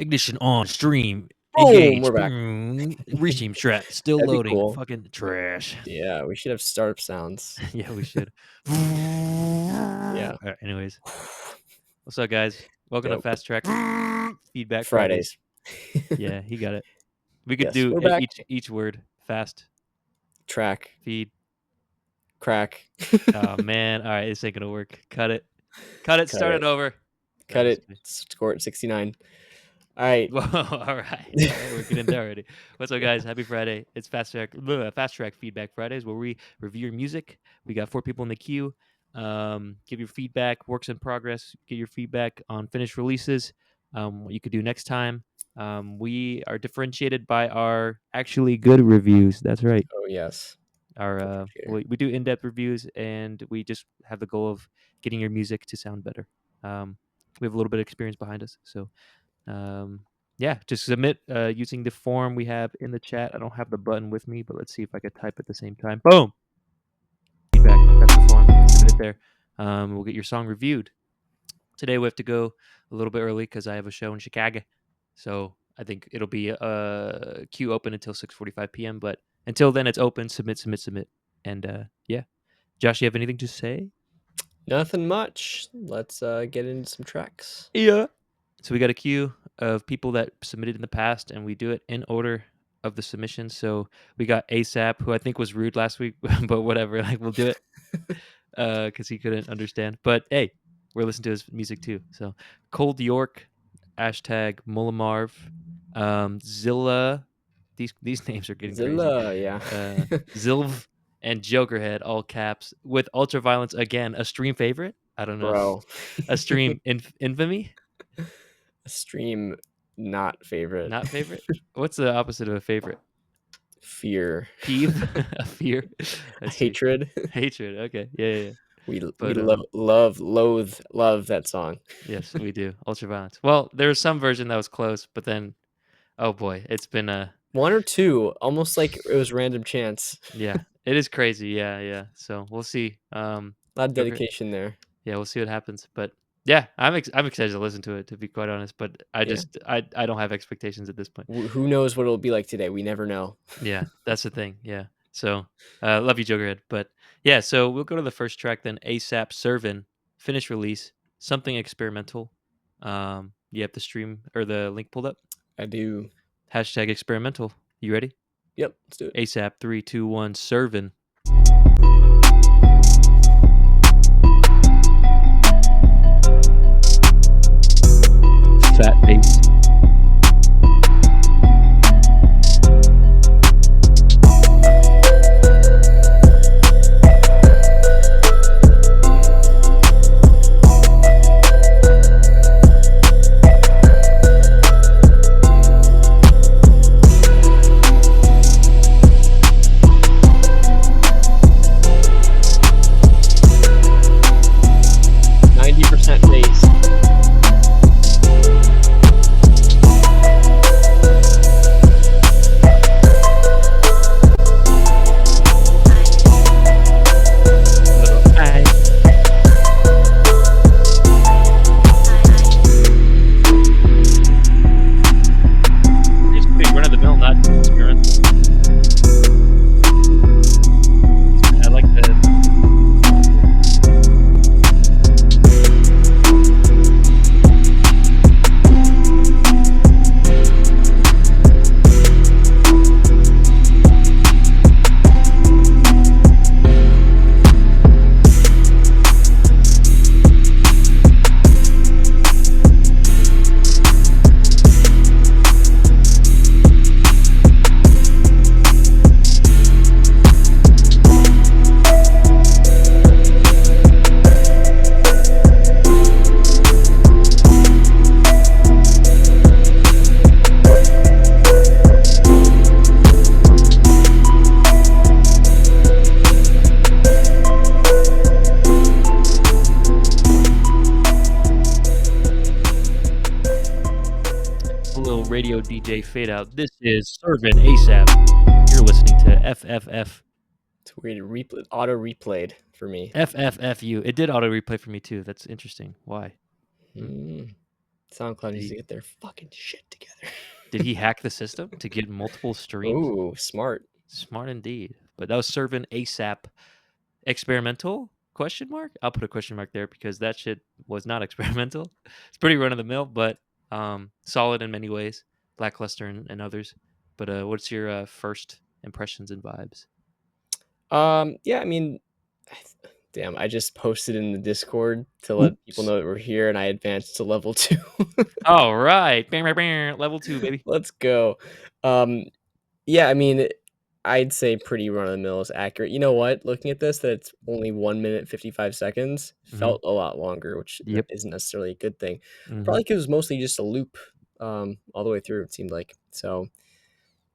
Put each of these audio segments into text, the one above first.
Ignition on, stream, Boom, engage, we're back. regime strat, still That'd be loading, cool. fucking trash. Yeah, we should have startup sounds. Yeah, we should. Yeah. Anyways, what's up, guys? Welcome to Dope. FastTrack Feedback Fridays. Yeah, he got it. We could Yes, do we're back. each word. Fast, Track, feed. crack. Oh man, all right, this ain't gonna work. Cut it. Start it over. Cut No, it. Score at 69. All right. Whoa, all right, we're getting there already. What's up, guys? Happy Friday. It's Fast Track Feedback Fridays, where we review your music. We got 4 people in the queue. Give your feedback, works in progress. Get your feedback on finished releases. What you could do next time. We are differentiated by our actually good reviews. That's right. Oh, yes. Our we do in-depth reviews, and we just have the goal of getting your music to sound better. We have a little bit of experience behind us, so yeah, just submit using the form we have in the chat. I don't have the button with me, but let's see if I could type at the same time. Boom! Feedback. That's the form. Submit it there. We'll get your song reviewed. Today we have to go a little bit early because I have a show in Chicago, so I think it'll be queue open until 6:45 p.m. But until then, it's open. Submit, and yeah. Josh, you have anything to say? Nothing much. Let's get into some tracks. Yeah. So we got a queue of people that submitted in the past, and we do it in order of the submissions. So we got ASAP, who I think was rude last week, but whatever. Like, we'll do it because he couldn't understand. But hey, we're listening to his music too. So Cold York, hashtag Mulamarv, Zilla. These names are getting Zilla, crazy. yeah. Zilv and Jokerhead, all caps, with Ultraviolence again. A stream favorite? I don't know. Bro. A stream infamy? A stream not favorite. Not favorite? What's the opposite of a favorite? Fear. Peeve? A fear? Hatred. Hatred. Okay. Yeah. We But, love that song. Yes, we do. Ultraviolence. Well, there was some version that was close, but then, oh boy, it's been one or two, almost like it was random chance. Yeah, it is crazy. Yeah. So we'll see. A lot of dedication there. Yeah, we'll see what happens. But yeah, I'm excited to listen to it, to be quite honest. But I just I don't have expectations at this point. Who knows what it'll be like today? We never know. Yeah, that's the thing. Yeah. So love you, Jokerhead. But yeah, so we'll go to the first track then. ASAP Servin, finished release, something experimental. You have the stream or the link pulled up? I do. Hashtag experimental. You ready? Yep, let's do it. ASAP 3, 2, 1, Servin. Fat bass. Radio DJ fade out. This is Servin ASAP. You're listening to FFF. It's weird. Auto replayed for me. FFFU. It did auto replay for me too. That's interesting. Why? SoundCloud Did needs he to get their fucking shit together. did he hack the system to get multiple streams? Ooh, smart. Smart indeed. But that was serving ASAP experimental? Question mark? I'll put a question mark there because that shit was not experimental. It's pretty run of the mill, but solid in many ways, lackluster in others. But what's your first impressions and vibes? Yeah, I mean, damn, I just posted in the Discord to let people Oops. know that we're here, and I advanced to level 2. All right. Bam, bam, bam. Level 2, baby. Let's go. Um, yeah, I mean, I'd say pretty run of the mill is accurate. You know what? Looking at this, that it's only 1 minute 55 seconds Mhm. felt a lot longer, which Yep. isn't necessarily a good thing. Mhm. Probably 'cause it was mostly just a loop, all the way through, it seemed like. So,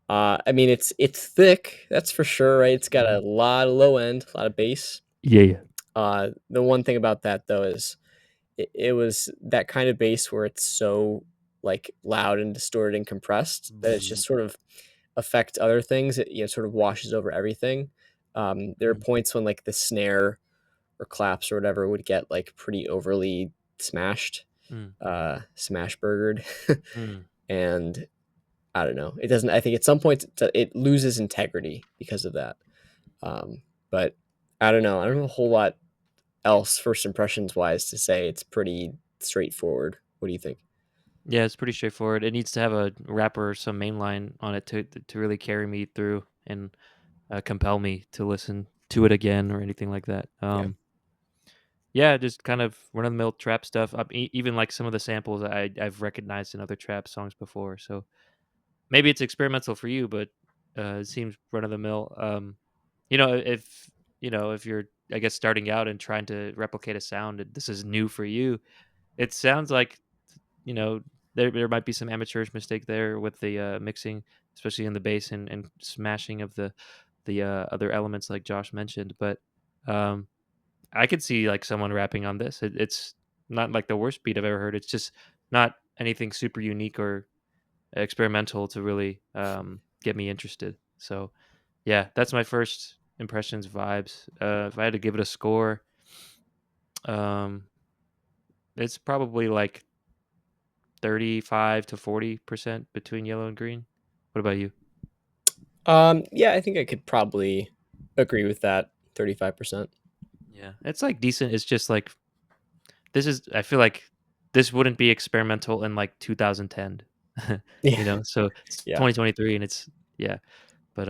I mean, it's thick, that's for sure, right? It's got a Mhm. lot of low end, a lot of bass. Yeah, yeah. The one thing about that though is it was that kind of bass where it's so like loud and distorted and compressed that it's just sort of affect other things. It, sort of washes over everything. There are Mm, points when like the snare or claps or whatever would get like pretty overly smashed, mm, smash burgered, mm. and I don't know. It doesn't. I think at some points it loses integrity because of that. But I don't know. I don't know a whole lot else first impressions wise to say. It's pretty straightforward. What do you think? Yeah, it's pretty straightforward. It needs to have a rapper or some main line on it to really carry me through and compel me to listen to it again or anything like that. Yeah. Yeah, just kind of run of the mill trap stuff. Even like some of the samples I've recognized in other trap songs before. So maybe it's experimental for you, but it seems run of the mill. If if you're I guess starting out and trying to replicate a sound, and this is new for you. It sounds like you know there might be some amateurish mistake there with the mixing, especially in the bass and smashing of the other elements like Josh mentioned. But um, I could see like someone rapping on this. It's not like the worst beat I've ever heard. It's just not anything super unique or experimental to really get me interested. So yeah, that's my first impressions vibes. If I had to give it a score, um, it's probably like 35 to 40% between yellow and green. What about you? Yeah, I think I could probably agree with that. 35%. Yeah, it's like decent. It's just like this is. I feel like this wouldn't be experimental in like 2010. Yeah. So it's Yeah. 2023 and it's yeah. But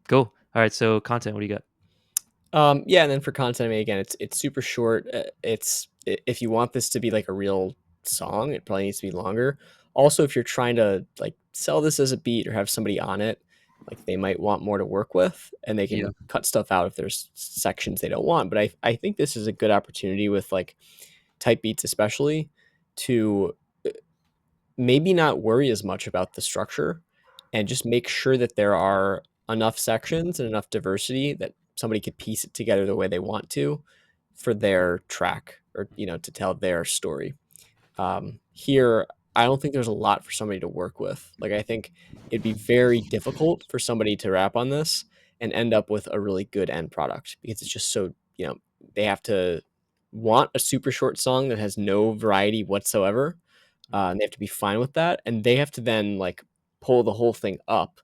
cool. All right. So content. What do you got? Yeah, and then for content, I mean, again, it's super short. If you want this to be like a real song, it probably needs to be longer. Also, if you're trying to like sell this as a beat or have somebody on it, like they might want more to work with, and they Yeah. can cut stuff out if there's sections they don't want. But I think this is a good opportunity with like type beats, especially to maybe not worry as much about the structure and just make sure that there are enough sections and enough diversity that somebody could piece it together the way they want to for their track or to tell their story. Here, I don't think there's a lot for somebody to work with. Like, I think it'd be very difficult for somebody to rap on this and end up with a really good end product because it's just so, they have to want a super short song that has no variety whatsoever. Mm, And they have to be fine with that. And they have to then like pull the whole thing up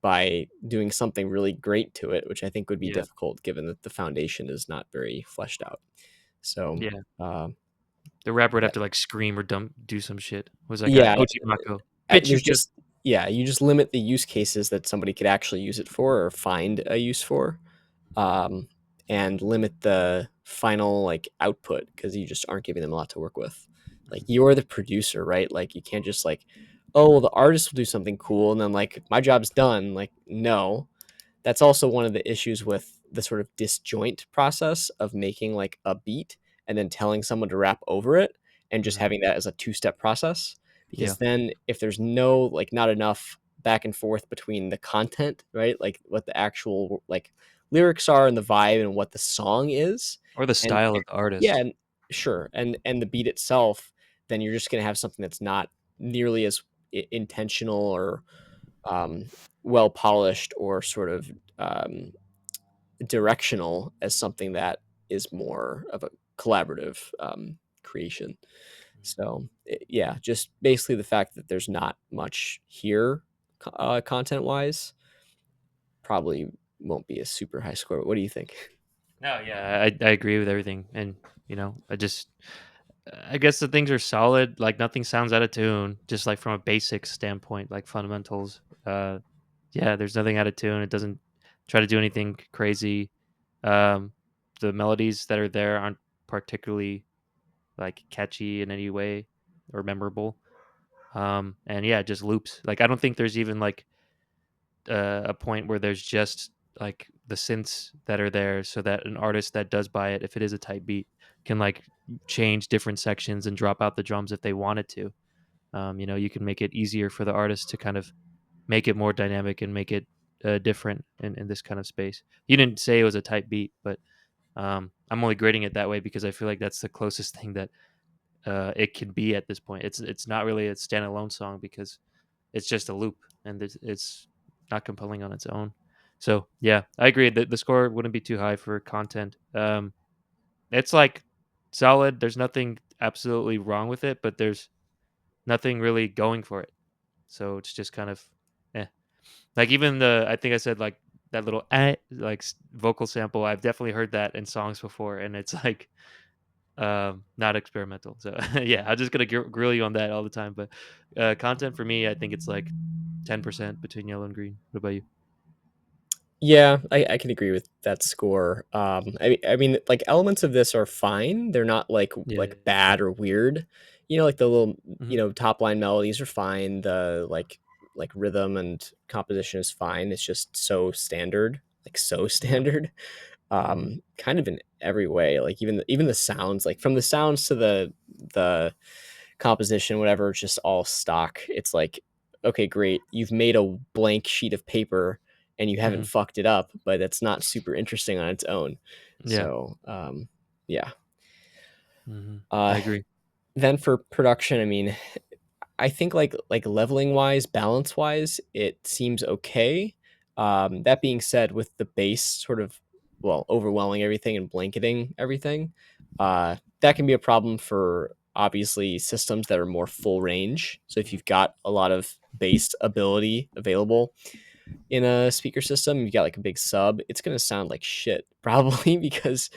by doing something really great to it, which I think would be yeah. difficult given that the foundation is not very fleshed out. So, Yeah. um, The rapper would yeah, have to like scream or do some shit. What was that guy? yeah, OG Mako. Bitch, you there's just just yeah, you just limit the use cases that somebody could actually use it for or find a use for, um, and limit the final like output because you just aren't giving them a lot to work with. Like you're the producer, right? Like you can't just like, oh, well, the artist will do something cool and then like my job's done. Like no, that's also one of the issues with the sort of disjoint process of making like a beat and then telling someone to rap over it and just Mhm. having that as a two-step process Yeah. because then if there's no like not enough back and forth between the content, right, like what the actual like lyrics are and the vibe and what the song is, Or the and style of the yeah, artist. and sure, and the beat itself, then you're just going to have something that's not nearly as intentional or um, well polished or sort of um, directional as something that is more of a collaborative creation. So yeah, just basically the fact that there's not much here content wise probably won't be a super high score. What do you think? No, yeah, I agree with everything, and I guess the things are solid. Like nothing sounds out of tune. Just like from a basic standpoint, like fundamentals. Yeah, there's nothing out of tune. It doesn't try to do anything crazy. Um, the melodies that are there aren't particularly like catchy in any way or memorable. And yeah, it just loops. Like I don't think there's even like a point where there's just like the synths that are there so that an artist that does buy it, if it is a tight beat, can like change different sections and drop out the drums if they wanted to. You can make it easier for the artist to kind of make it more dynamic and make it different in this kind of space. You didn't say it was a tight beat, but I'm only grading it that way because I feel like that's the closest thing that it can be at this point. It's not really a standalone song because it's just a loop and it's not compelling on its own. So yeah, I agree. The score wouldn't be too high for content. It's like solid. There's nothing absolutely wrong with it, but there's nothing really going for it. So it's just kind of, eh. Like even I think I said like that little vocal sample. I've definitely heard that in songs before, and it's like not experimental. So yeah, I'm just gonna grill you on that all the time. But content for me, I think it's like 10% between yellow and green. What about you? Yeah, I can agree with that score. I mean, like elements of this are fine. They're not like Yeah. bad or weird. You know, like the little Hmm. top line melodies are fine. The like rhythm and composition is fine. It's just so standard, like so Yeah. standard. Hmm. Kind of in every way. Like even the sounds, like from the sounds to the composition, whatever, it's just all stock. It's like, okay, great. You've made a blank sheet of paper and you haven't Hmm. fucked it up, but it's not super interesting on its own. Yeah. So, yeah. Hmm. Uh, I agree. then for production, I mean, I think like leveling wise, balance wise, it seems okay. That being said, with the bass sort of overwhelming everything and blanketing everything, that can be a problem for obviously systems that are more full range. So if Mhm. you've got a lot of bass ability available in a speaker system, you've got like a big sub, it's going to sound like shit probably because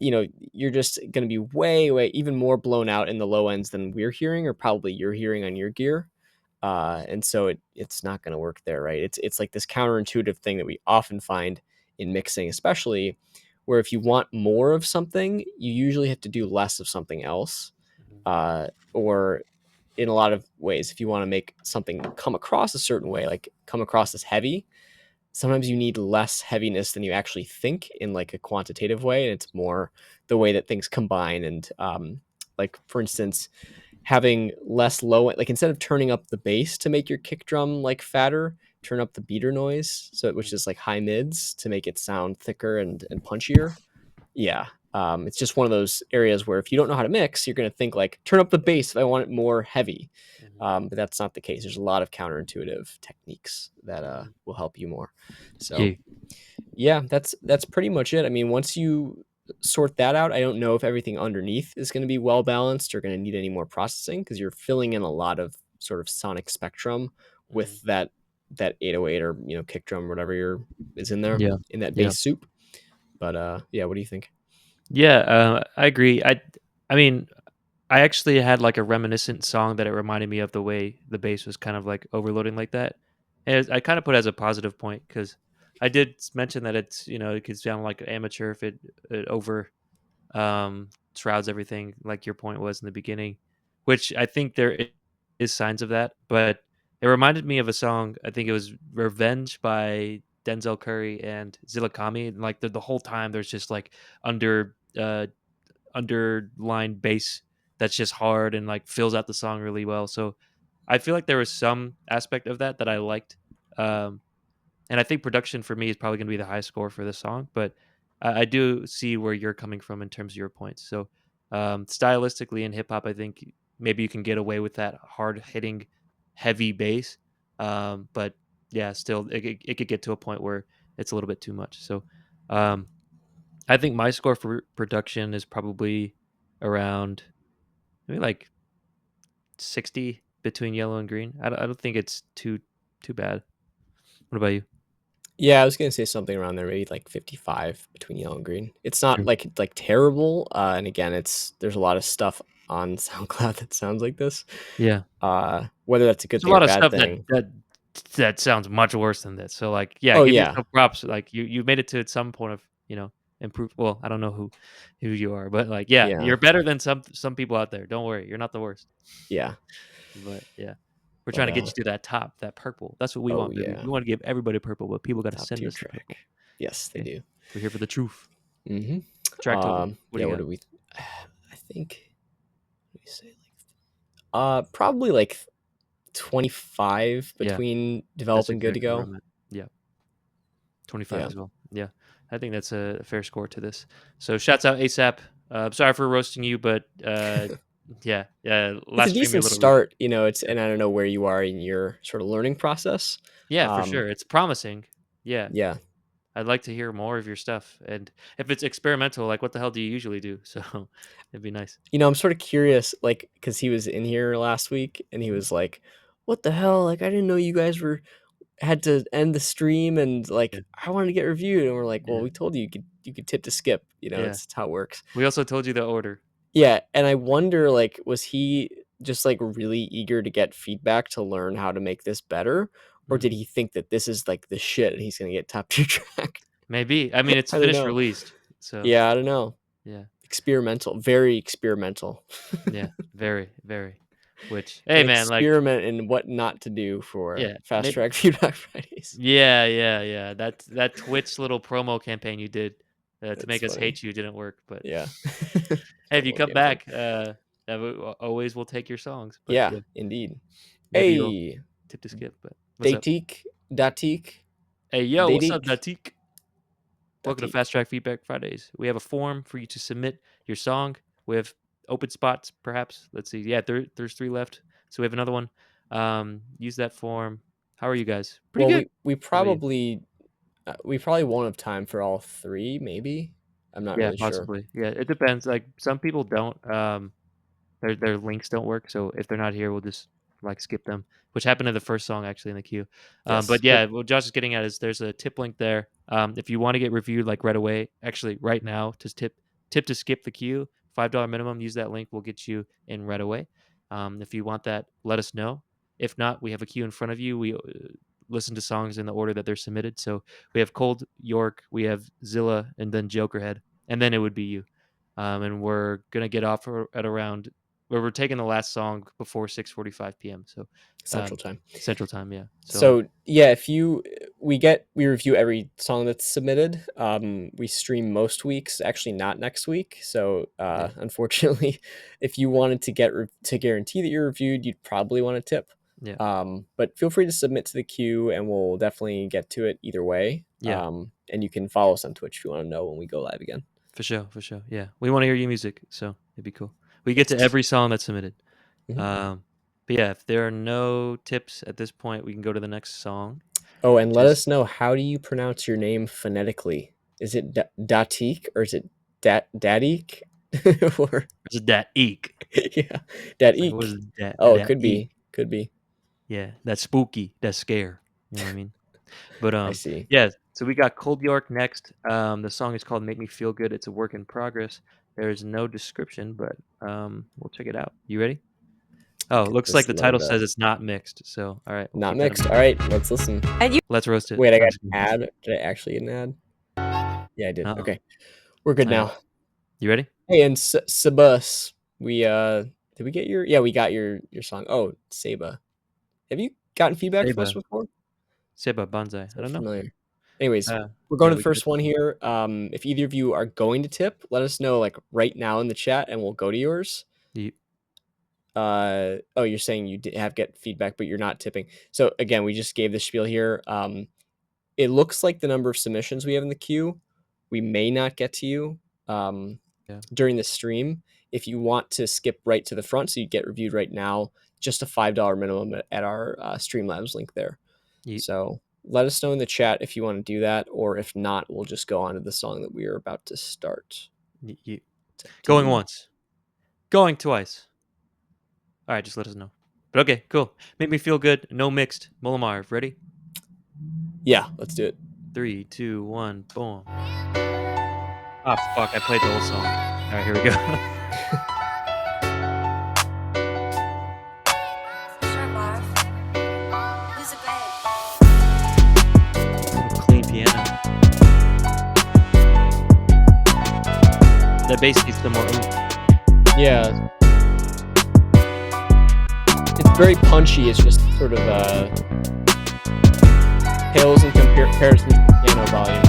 you're just going to be way even more blown out in the low ends than we're hearing or probably you're hearing on your gear. And so it's not going to work there, right? It's like this counterintuitive thing that we often find in mixing, especially where if you want more of something, you usually have to do less of something else. Mhm. Or in a lot of ways, if you want to make something come across a certain way, like come across as heavy, sometimes you need less heaviness than you actually think in like a quantitative way, and it's more the way that things combine. And like for instance, having less low, like instead of turning up the bass to make your kick drum like fatter, turn up the beater noise, so which Mhm. is like high mids to make it sound thicker and punchier. Yeah. It's just one of those areas where if you don't know how to mix, you're going to think like, turn up the bass if I want it more heavy. Mhm. But that's not the case. There's a lot of counterintuitive techniques that Mhm. will help you more. So Yeah. yeah, that's pretty much it. I mean, once you sort that out, I don't know if everything underneath is going to be well balanced or going to need any more processing because you're filling in a lot of sort of sonic spectrum Mhm. with that 808 or kick drum, whatever is in there Yeah. in that Yeah. bass soup. But yeah, what do you think? Yeah. I agree. I mean, I actually had like a reminiscent song that it reminded me of the way the bass was kind of like overloading like that. And I kind of put it as a positive point because I did mention that it could sound like amateur if it over shrouds everything, like your point was in the beginning, which I think is signs of that. But it reminded me of a song. I think it was "Revenge" by Denzel Curry and Zillakami. And like the whole time, there's just like under underlined bass that's just hard and like fills out the song really well. So I feel like there was some aspect of that that I liked. Um, and I think production for me is probably going to be the high score for this song, but I do see where you're coming from in terms of your points. So stylistically in hip hop, I think maybe you can get away with that hard hitting, heavy bass. But yeah, still it could get to a point where it's a little bit too much. So um, I think my score for production is probably around maybe like 60 between yellow and green. I don't think it's too bad. What about you? Yeah, I was gonna say something around there, maybe like 55 between yellow and green. It's not Sure. like terrible, and again, there's a lot of stuff on SoundCloud that sounds like this. Yeah. Whether that's a good There's a thing or lot of bad stuff thing. that sounds much worse than this. So, like, yeah, Oh give yeah, yourself props. Like, you made it to some point of, improve. Well, I don't know who you are, but, like, yeah, yeah, you're better than some people out there. Don't worry, you're not the worst. yeah. But, yeah, we're trying But to get you to that top, that purple. That's what we oh want, baby. yeah, We wanna give everybody purple, but people gotta top send tier us the purple. track. Yes, they Yeah. do. We're here for the truth. Hmm. Track total. What do Yeah. you What got? do we? I think. Let me say probably like 25 Yeah, between that's developing good to exactly where go. I'm at. Yeah, 25 Yeah. as well. Yeah, I think that's a fair score to this. So shouts out ASAP. Sorry for roasting you, but yeah, yeah. It's a Last stream you're a decent little rude. start, it's Yeah, and I don't know where you are in your sort of learning process. yeah, for Um, sure. It's promising. Yeah, yeah. I'd like to hear more of your stuff. And if it's experimental, like what the hell do you usually do? So it'd be nice. I'm sort of curious, like, because he was in here last week and he Mhm. was like, "What the hell? Like, I didn't know you guys had to end the stream and Yeah, like I wanted to get reviewed." And we're like, "Well, yeah, we told you you could tip to skip. yeah. It's how it works." We also told you the order. Yeah, and I wonder, like, was he just like really eager to get feedback to learn how to make this better, or Mm. did he think that this is like the shit and he's gonna get top tier track? Maybe. I mean, it's I don't finished know. released. So Yeah, I don't know. yeah, Experimental, very experimental. yeah, very, very. Which, hey, An man, like, experiment in what not to do for yeah, Fast maybe. Track Feedback Fridays. Yeah, yeah, yeah. That Twitch little promo campaign you did, to That's make us funny. hate you didn't work, but Yeah. hey, if you Promo come campaign. back, always will take your songs, but Yeah, yeah, indeed. maybe you'll Hey, tip to skip, but what's up? Datik, Datik, Hey, yo, what's up, Datik, Datik? Welcome to Datik. Fast Track Feedback Fridays. We have a form for you to submit your song. We have open spots, perhaps. Let's see. Yeah, there's 3 left, so we have another one. Use that form. How are you guys? Pretty Well, good. we How about you? probably won't have time for all three, maybe. I'm not Yeah, really sure. possibly. Yeah, it depends. Like, some people don't, their links don't work, so if they're not here, we'll just, like, skip them, which happened to the first song actually in the queue. Yes, But but yeah, what Josh is getting at is there's a tip link there. If you wanna get reviewed, like, right away, actually right now, just tip to skip the queue, $5 minimum, use that link, we'll get you in right away. If you want that, let us know. If not, we have a queue in front of you. We, listen to songs in the order that they're submitted, so we have Cold York, we have Zilla, and then Jokerhead, and then it would be you. And we're gonna get off at around where we're taking the last song before 6:45 p.m. So, Central um, Time. Central Time, yeah. So So yeah, if you we review every song that's submitted. We stream most weeks, actually not next week. So yeah, unfortunately, if you wanted to to guarantee that you're reviewed, you'd probably want to tip. yeah, But feel free to submit to the queue, and we'll definitely get to it either way. yeah, And you can follow us on Twitch if you want to know when we go live again. for sure, for sure. Yeah, we want to hear your music, so it'd be cool. We get to Yes. every song that's submitted. Mhm. Um, but yeah, if there are no tips at this point, we can go to the next song, Oh, and which let is us know, how do you pronounce your name phonetically? Is it Datik or is it Dadik? Or is it that eek? yeah, It's like what Datik. is that Oh, it that could eek? be. Could be. Yeah, that's spooky, that's scare. You know what I mean? But, I see. yeah, so we got Cold York next. The song is called "Make Me Feel Good." It's a work in progress. There's no description, but, we'll check it out. You ready? Oh, Get looks like this the loaded title up. says it's not mixed, so alright, we'll Not keep that in mixed. mind. All right, let's listen. Let's roast it. Wait, I No, I'm got just kidding. an ad. Did I actually get an ad? Yeah, I did. Uh-uh. Okay, we're good Alright. now. You ready? Hey, and Sabus, we did we get your? Yeah, we got your song. Oh, Saba. Have you gotten feedback from us Seba. before? Seba Banzai. I So don't know. familiar. Anyways, we're going Yeah, to the we can first one definitely here. If either of you are going to tip, let us know like right now in the chat, and we'll go to yours. Ye Oh, you're saying you have get feedback, but you're not tipping. So again, we just gave the spiel here. It looks like the number of submissions we have in the queue, we may not get to you um, yeah. during the stream. If you want to skip right to the front, so you get reviewed right now, just a $5 minimum at our Streamlabs link there. Ye So let us know in the chat if you want to do that, or if not, we'll just go on to the song that we are about to start. ye ye It's up to Going you. once. Going twice. All right, just let us know. But okay, cool. Make me feel good. No mixed. Mulamar, ready? Yeah, let's do it. 3, 2, 1, boom. Ah, fuck! I played the whole song. All right, here we go. Ooh, clean piano. That bass needs some more oomph. Yeah, it's very punchy. It's just sort of pales in comparison to the piano volume.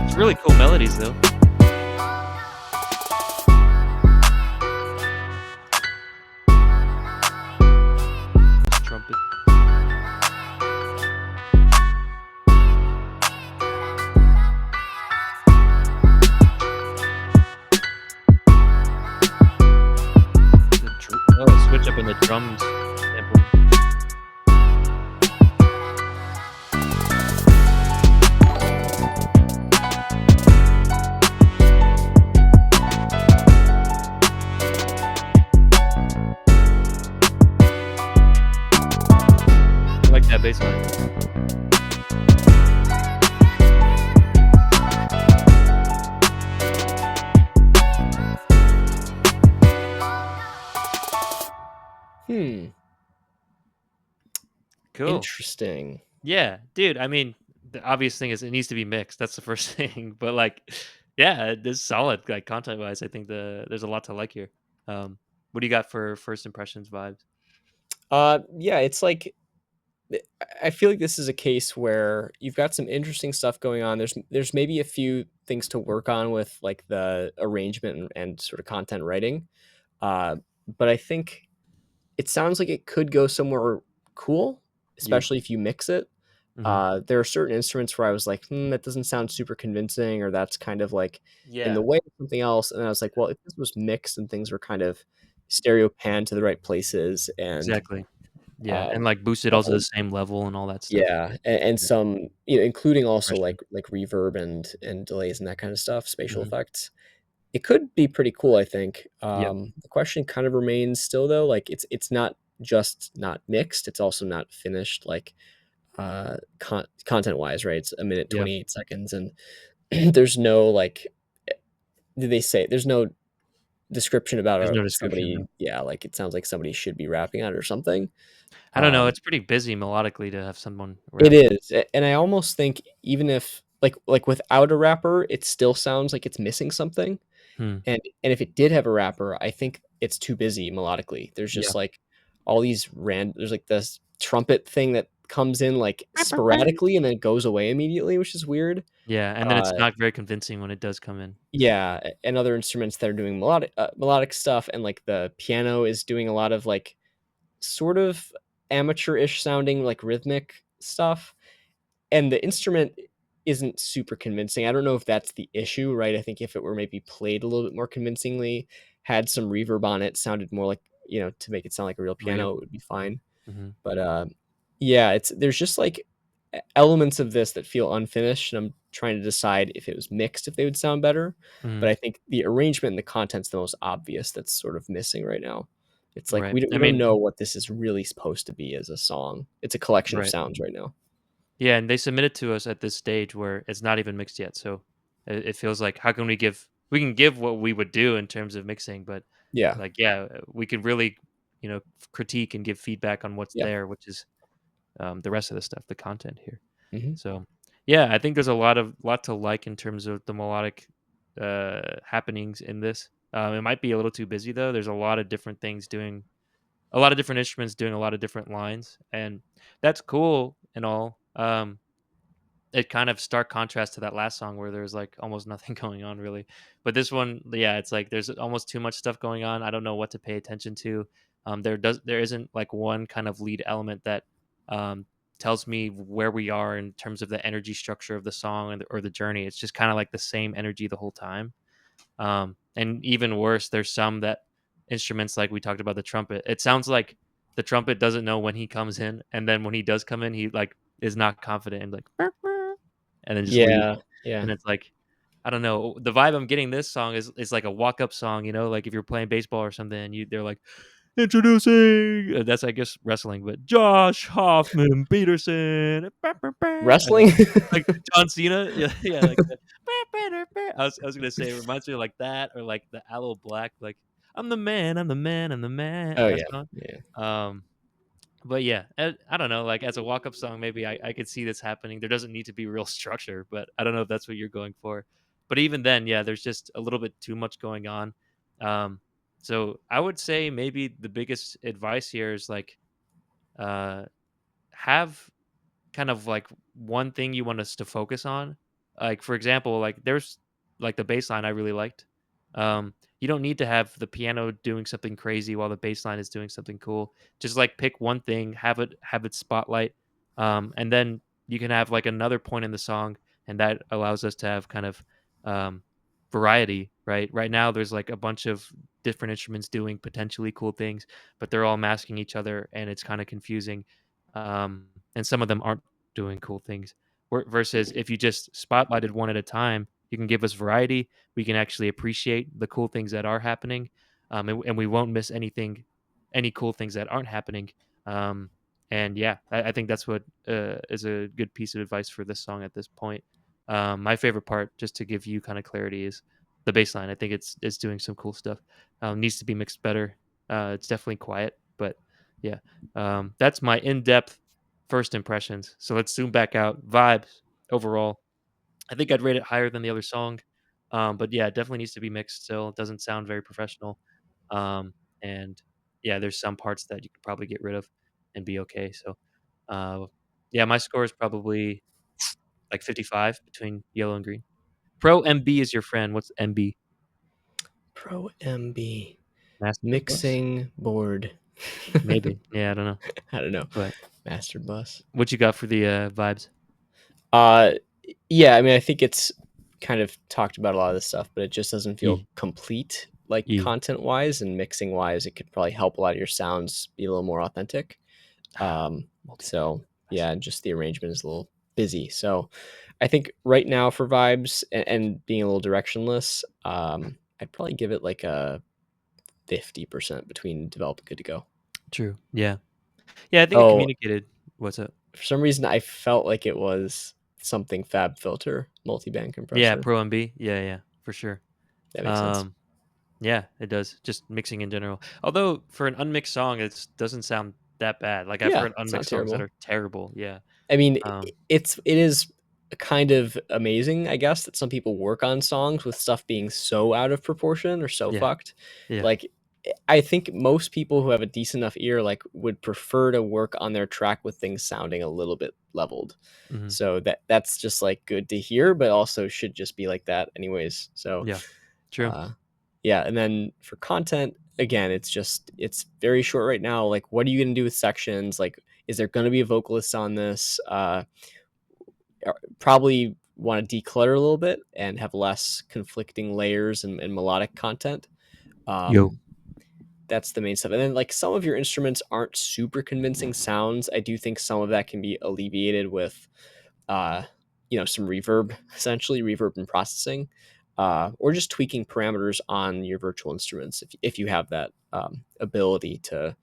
It's really cool melodies though. This trumpet. Switch up in the drums sampling. I like that bass line. Hmm, Cool. interesting. Yeah, dude. I mean, the obvious thing is it needs to be mixed. That's the first thing. But like, yeah, this is solid. Like content wise, I think there's a lot to like here. What do you got for first impressions vibes? Yeah, it's like I feel like this is a case where you've got some interesting stuff going on. There's maybe a few things to work on with like the arrangement and sort of content writing. Uh, but I think it sounds like it could go somewhere cool, Yeah. especially if you mix it. Hmm. There are certain instruments where I was like, that doesn't sound super convincing, or that's kind of like in the Yeah. way of something else. And I was like, well, if this was mixed and things were kind of stereo pan to the right places and Exactly. Yeah, and um, like boost it the all to the whole same level and all that stuff. yeah, and Yeah. some, including also Compression. like reverb and delays and that kind of stuff, spatial Hmm. effects. It could be pretty cool, I think. Yep. The question kind of remains still though, like it's not just not mixed, it's also not finished, like content wise, right? It's a minute Yep. 28 seconds, and there's no like, did they say there's no description about There's no description. somebody? No. Yeah, like it sounds like somebody should be rapping on it or something. I don't know. Um, It's pretty busy melodically to have someone It rap. is, and I almost think even if like without a rapper, it still sounds like it's missing something, Hmm. and if it did have a rapper, I think it's too busy melodically. There's Yeah. just, like, all these there's, like, this trumpet thing that comes in, like, sporadically and then goes away immediately, which is weird. Yeah, and then it's Uh, not very convincing when it does come in. yeah, and other instruments that are doing melodic stuff, and, like, the piano is doing a lot of, like, sort of amateur-ish sounding, like, rhythmic stuff. And the instrument isn't super convincing. I don't know if that's the issue, right? I think if it were maybe played a little bit more convincingly, had some reverb on it, sounded more like, to make it sound like a real Real. piano, it would be fine. Mhm. But yeah, there's just like elements of this that feel unfinished, and I'm trying to decide if it was mixed, if they would sound better. But Mhm. I think the arrangement and the content's the most obvious that's sort of missing right now. It's like Right. we I don't mean, know what this is really supposed to be as a song. It's a collection of right. sounds right now. Yeah, and they submitted to us at this stage where it's not even mixed yet, so it feels like how can we can give what we would do in terms of mixing, but, Yeah. like, yeah, we could really, critique and give feedback on what's Yeah. there, which is, the rest of the stuff, the content here. Mhm. So, yeah, I think there's a lot to like in terms of the melodic, happenings in this. It might be a little too busy, though. There's a lot of different things doing a lot of different instruments doing a lot of different lines, and that's cool and all. It kind of stark contrast to that last song where there's like almost nothing going on really. But this one, yeah, it's like there's almost too much stuff going on. I don't know what to pay attention to. There isn't like one kind of lead element that um, tells me where we are in terms of the energy structure of the song or the journey. It's just kind of like the same energy the whole time. And even worse, there's some that instruments like we talked about the trumpet. It sounds like the trumpet doesn't know when he comes in, and then when he does come in, he like is not confident and like and then just leaves. Yeah, yeah. And it's like, I don't know, the vibe I'm getting this song is like a walk-up song, like if you're playing baseball or something and they're like, "Introducing," that's, I guess, wrestling, but Josh Hoffman Peterson, Wrestling? like John Cena, yeah, yeah, like the I was gonna say it reminds me of like that or like the Aloe Black, like, "I'm the man, I'm the man, I'm the man," Oh, that yeah. song. Yeah. Um, but yeah, I don't know, like, as a walk-up song, maybe I could see this happening. There doesn't need to be real structure, but I don't know if that's what you're going for. But even then, yeah, there's just a little bit too much going on. Um, so I would say maybe the biggest advice here is, like, uh, have kind of like one thing you want us to focus on. Like for example, like there's like the bass line I really liked. You don't need to have the piano doing something crazy while the bass line is doing something cool. Just like pick one thing, have it spotlight, and then you can have like another point in the song, and that allows us to have kind of um, variety. Right now, there's like a bunch of different instruments doing potentially cool things, but they're all masking each other, and it's kind of confusing. And some of them aren't doing cool things. Versus if you just spotlighted one at a time, you can give us variety. We can actually appreciate the cool things that are happening, and we won't miss any cool things that aren't happening. Um, and yeah, I think that's what is a good piece of advice for this song at this point. My favorite part, just to give you kind of clarity, is the bass line. I think it's doing some cool stuff. Needs to be mixed better. It's definitely quiet, but yeah, that's my in-depth first impressions. So let's zoom back out. Vibes overall. I think I'd rate it higher than the other song. But yeah, it definitely needs to be mixed still. It doesn't sound very professional. And yeah, there's some parts that you could probably get rid of and be okay. So uh, yeah, my score is probably like 55 between yellow and green. Pro MB is your friend. What's MB? Pro MB. Master bus? Mixing board. Maybe. Yeah, I don't know. I don't know. But Master bus. what you got for the vibes? Uh, yeah, I mean, I think it's kind of talked about a lot of this stuff, but it just doesn't feel E. complete, like E. content wise and mixing wise. It could probably help a lot of your sounds be a little more authentic. So Multi-pass. yeah, just the arrangement is a little busy. So I think right now for vibes and being a little directionless, I'd probably give it like a 50% between develop and good to go. True. Yeah. Yeah, I think it Oh, communicated what's up. for some reason I felt like it was something Fab Filter multi-band Yeah, compressor. Pro MB. Yeah, yeah, for sure. That makes sense. Um, yeah, it does. Just mixing in general. Although for an unmixed song, it doesn't sound that bad. Like I've Yeah, heard it's not unmixed songs that terrible. are terrible. Yeah. I mean, Um, it is kind of amazing, I guess, that some people work on songs with stuff being so out of proportion or so yeah, fucked. yeah. Like, I think most people who have a decent enough ear, like, would prefer to work on their track with things sounding a little bit leveled. Mhm. So that's just like good to hear, but also should just be like that anyways. So Yeah. True. uh yeah, and then for content, again, it's very short right now. Like, what are you gonna do with sections? Like, is there gonna be a vocalist on this? Probably want to declutter a little bit and have less conflicting layers and melodic content. Yo. Um, that's the main stuff. And then like some of your instruments aren't super convincing sounds. I do think some of that can be alleviated with uh, some reverb, essentially reverb and processing. Or just tweaking parameters on your virtual instruments if you have that ability to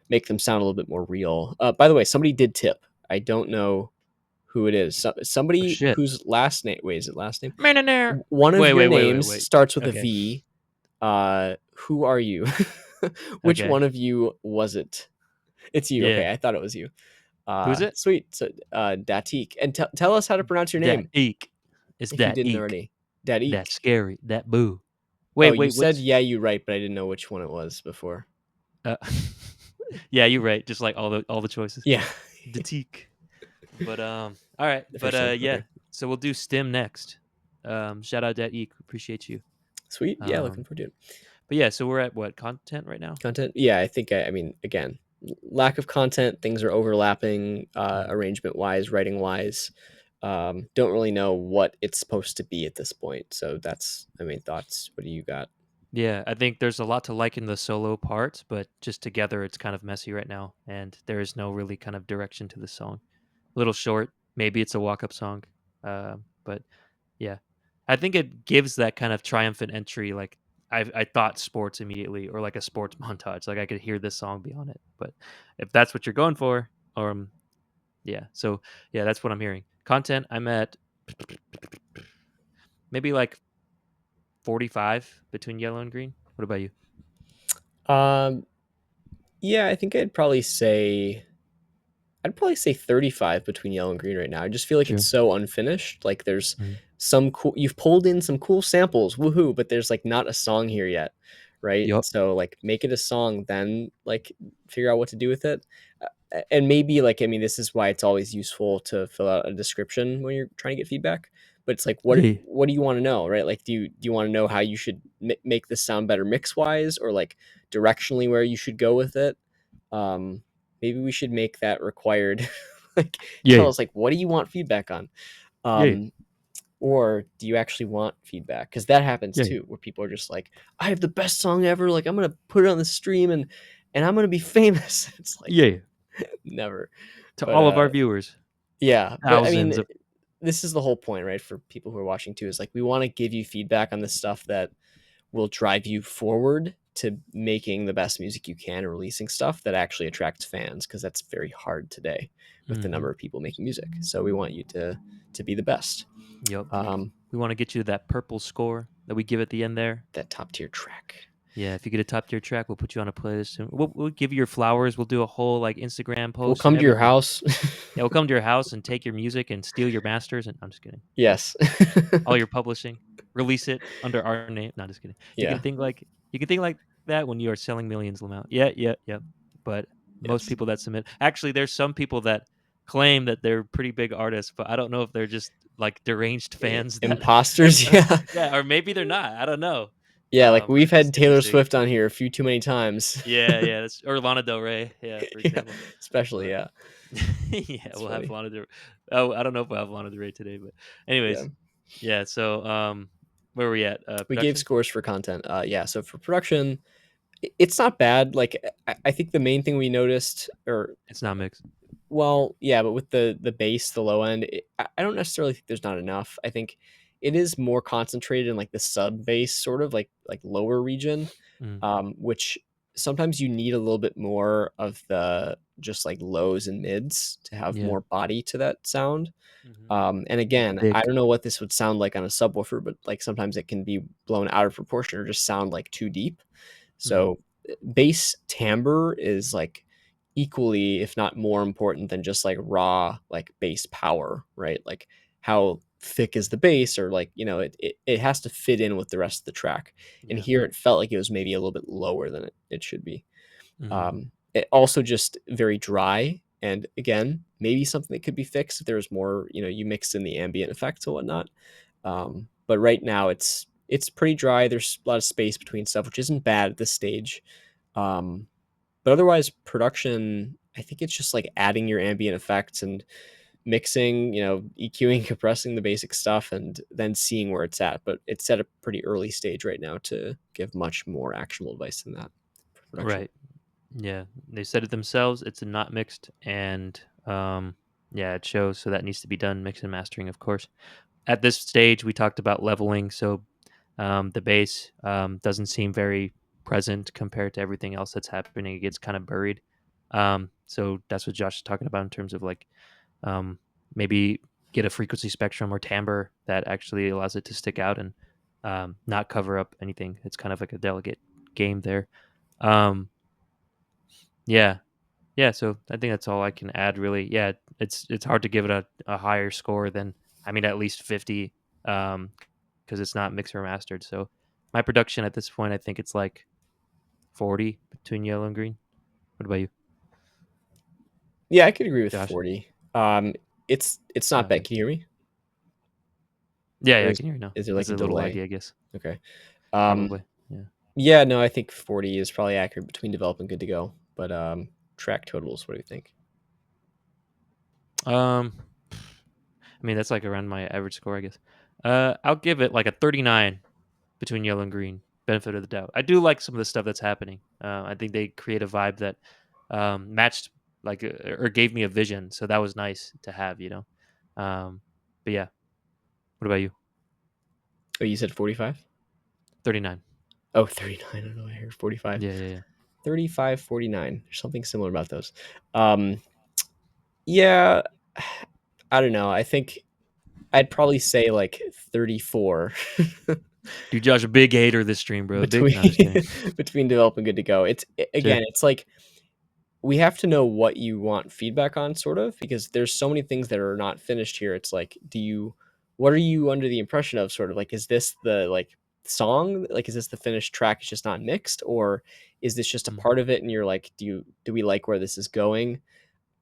make them sound a little bit more real. By the way, somebody did tip. I don't know who it is. Oh Somebody shit. whose last name, wait, is it last name? Millionaire. One of Wait, your wait, wait, wait, names wait. starts with a Okay. V. Who are you? Which Okay. one of you was it? It's you. Yeah. Okay, I thought it was you. Who's it? Sweet. So, Datik, and tell us how to pronounce your That name eek. It's if you that didn't eek. already. That Datik. scary. That boo. Oh, Wait, you wait. said What's yeah, you right, but I didn't know which one it was before. uh, yeah, you're right. Just like all the choices. Yeah, The teak. But all right. the But first one. yeah. Okay, So we'll do stem next. Shout out that eek. Appreciate you. sweet. Yeah, looking Um, forward to it. but yeah, so we're at what content right now? Content. Yeah, I think I mean again, lack of content. Things are overlapping, Mhm. arrangement wise, writing wise. Don't really know what it's supposed to be at this point. So that's my main thoughts. What do you got? Yeah, I think there's a lot to like in the solo parts, but just together it's kind of messy right now, and there is no really kind of direction to the song. A little short. Maybe it's a walk-up song, but yeah. I think it gives that kind of triumphant entry. Like I thought sports immediately, or like a sports montage. Like I could hear this song be on it. But if that's what you're going for, yeah. So yeah, that's what I'm hearing. Content, I'm at maybe like 45 between yellow and green. What about you? Um, yeah, I think I'd probably say 35 between yellow and green right now. I just feel like it's Sure. so unfinished. Like there's Mhm. some cool you've pulled in some cool samples, woohoo, but there's like not a song here yet, right? Yup. So like make it a song, then like figure out what to do with it. And maybe like I mean this is why it's always useful to fill out a description when you're trying to get feedback. But it's like Yeah. what do you want to know, right? Like do you want to know how you should make this sound better mix wise, or like directionally where you should go with it? um Maybe we should make that required. Like Yeah. tell Yeah. us like what do you want feedback on, Yeah. um or do you actually want feedback, because that happens Yeah. too where people are just like, I have the best song ever, like I'm gonna put it on the stream and I'm gonna be famous. It's like Yeah. never. To But all of our viewers, yeah, but I thousands mean of. this is the whole point, right? For people who are watching too, is like we want to give you feedback on the stuff that will drive you forward to making the best music you can and releasing stuff that actually attracts fans, because that's very hard today with the Mhm. number of people making music. So we want you to be the best. Yep. um We want to get you that purple score that we give at the end there. that top tier track. Yeah, if you get a top tier track, we'll put you on a playlist. And we'll give you your flowers. We'll do a whole like Instagram We'll post and come to your everything. house. Yeah, we'll come to your house and take your music and steal your masters. And I'm just kidding. But Yes. all your publishing, release it under our name. No, just kidding. You can Yeah. think like you can think like that when you are selling millions, Lamau. Yeah, yeah, yeah. But most Yes. people that submit, actually, there's some people that claim that they're pretty big artists, but I don't know if they're just like deranged fans that, Imposters. Yeah. yeah, or maybe they're not. I don't know. Yeah, like But we've it's had just Taylor interesting. Swift on here a few too many times. Yeah, yeah, that's, or Lana Del Rey, yeah, for Yeah, example. especially, But yeah. yeah, That's we'll have funny. Lana Del. Oh, I don't know if we'll have Lana Del Rey today, but Yeah. anyways, yeah. So, where are we at? We gave Production? scores for content. Yeah, so for production, it's not bad. Like I think the main thing we noticed, or It's not mixed. well, yeah, but with the bass, the low end, I don't necessarily think there's not enough. I think it is more concentrated in like the sub bass sort of like lower region, Mm, which sometimes you need a little bit more of the just like lows and mids to have yeah. more body to that sound. Hmm. And Like again, I thick. don't know what this would sound like on a subwoofer, but like sometimes it can be blown out of proportion or just sound like too deep. Hmm. So bass timbre is like equally, if not more important than just like raw like bass power, right? Like how thick is the bass, or like, it has to fit in with the rest of the track. And Yeah. here it felt like it was maybe a little bit lower than it should be. Hmm. It also just very dry. And again, maybe something that could be fixed if there was more, you mix in the ambient effects and whatnot. But right now it's pretty dry. There's a lot of space between stuff, which isn't bad at this stage. Um, but otherwise, production, I think it's just like adding your ambient effects and mixing, EQing, compressing the basic stuff, and then seeing where it's at. But it's at a pretty early stage right now to give much more actionable advice than that for production. Right. Yeah. They said it themselves. It's a not mixed, and yeah, it shows. So that needs to be done. Mix and mastering, of course. At this stage, we talked about leveling. So the bass doesn't seem very present compared to everything else that's happening. It gets kind of buried. So that's what Josh is talking about in terms of like um, maybe get a frequency spectrum or timbre that actually allows it to stick out and not cover up anything. It's kind of like a delicate game there. Um, yeah, yeah. So I think that's all I can add. Really, yeah. It's hard to give it a higher score than, I mean, at least 50, because it's not mixed or mastered. So my production at this point, I think it's like 40 between yellow and green. What about you, Yeah, I could agree with Josh? 40. It's not bad. Okay. Can you hear me? Yeah, Or yeah, I can hear you now. is there like It's a a little delay? laggy, I guess. Okay. Um, Probably. Yeah. yeah, no, I think 40 is probably accurate between develop and good to go. But track totals, what do you think? Um, I mean, that's like around my average score, I guess. I'll give it like a 39 between yellow and green. Benefit of the doubt. I do like some of the stuff that's happening. I think they create a vibe that matched, like, or gave me a vision. So that was nice to have. Um, but yeah, what about you? Oh, you said 45? 39. Oh, 39. I don't know. I heard 45. Yeah, yeah, yeah. 35, 49. There's something similar about those. Um, yeah, I don't know. I think I'd probably say like 34 Dude, Josh, a big hater of this stream, bro. Big. between No, just kidding. between develop and good to go. Sure. Again, it's like we have to know what you want feedback on, sort of, because there's so many things that are not finished here. It's like, what are you under the impression of, sort of like, is this the like song, like, is this the finished track, it's just not mixed, or is this just a Mm, part of it and you're like, do we like where this is going?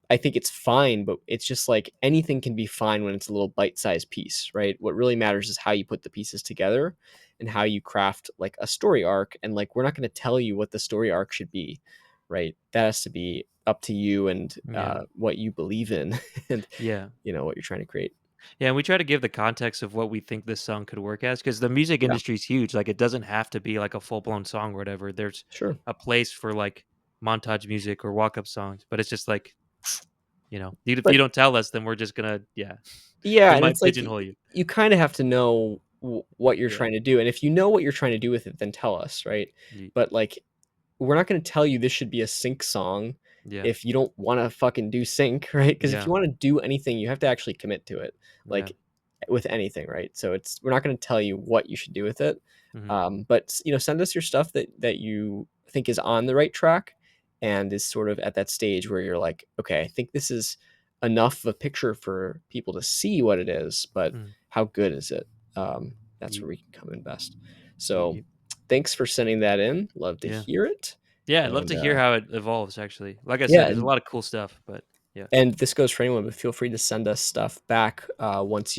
I think it's fine, but it's just like anything can be fine when it's a little bite-sized piece, right? What really matters is how you put the pieces together and how you craft like a story arc. And like, we're not going to tell you what the story arc should be, right? That has to be up to you and yeah. what you believe in and, Yeah. what you're trying to create. Yeah, and we try to give the context of what we think this song could work as, because the music Yeah, industry is huge. Like, it doesn't have to be like a full blown song or whatever. There's sure. a place for like montage music or walk up songs, but it's just like, if you But don't tell us, then we're just gonna, yeah, yeah, we and might it's like pigeonhole you. you kind of have to know what you're Yeah, trying to do. And if you know what you're trying to do with it, then tell us, right? ye- But like, we're not going to tell you this should be a sync song yeah, if you don't want to fucking do sync, right? Because if yeah, you want to do anything, you have to actually commit to it, yeah. like with anything, right? So we're not going to tell you what you should do with it. Hmm. But send us your stuff that you think is on the right track and is sort of at that stage where you're like, okay, I think this is enough of a picture for people to see what it is, but Mm. how good is it? That's Ye- where we can come in best. ye- So ye- thanks for sending that in. Love to Yeah, hear it. yeah. I'd love And to hear how it evolves. Actually, like I yeah, said, there's a lot of cool stuff, but yeah, and this goes for anyone, but feel free to send us stuff back if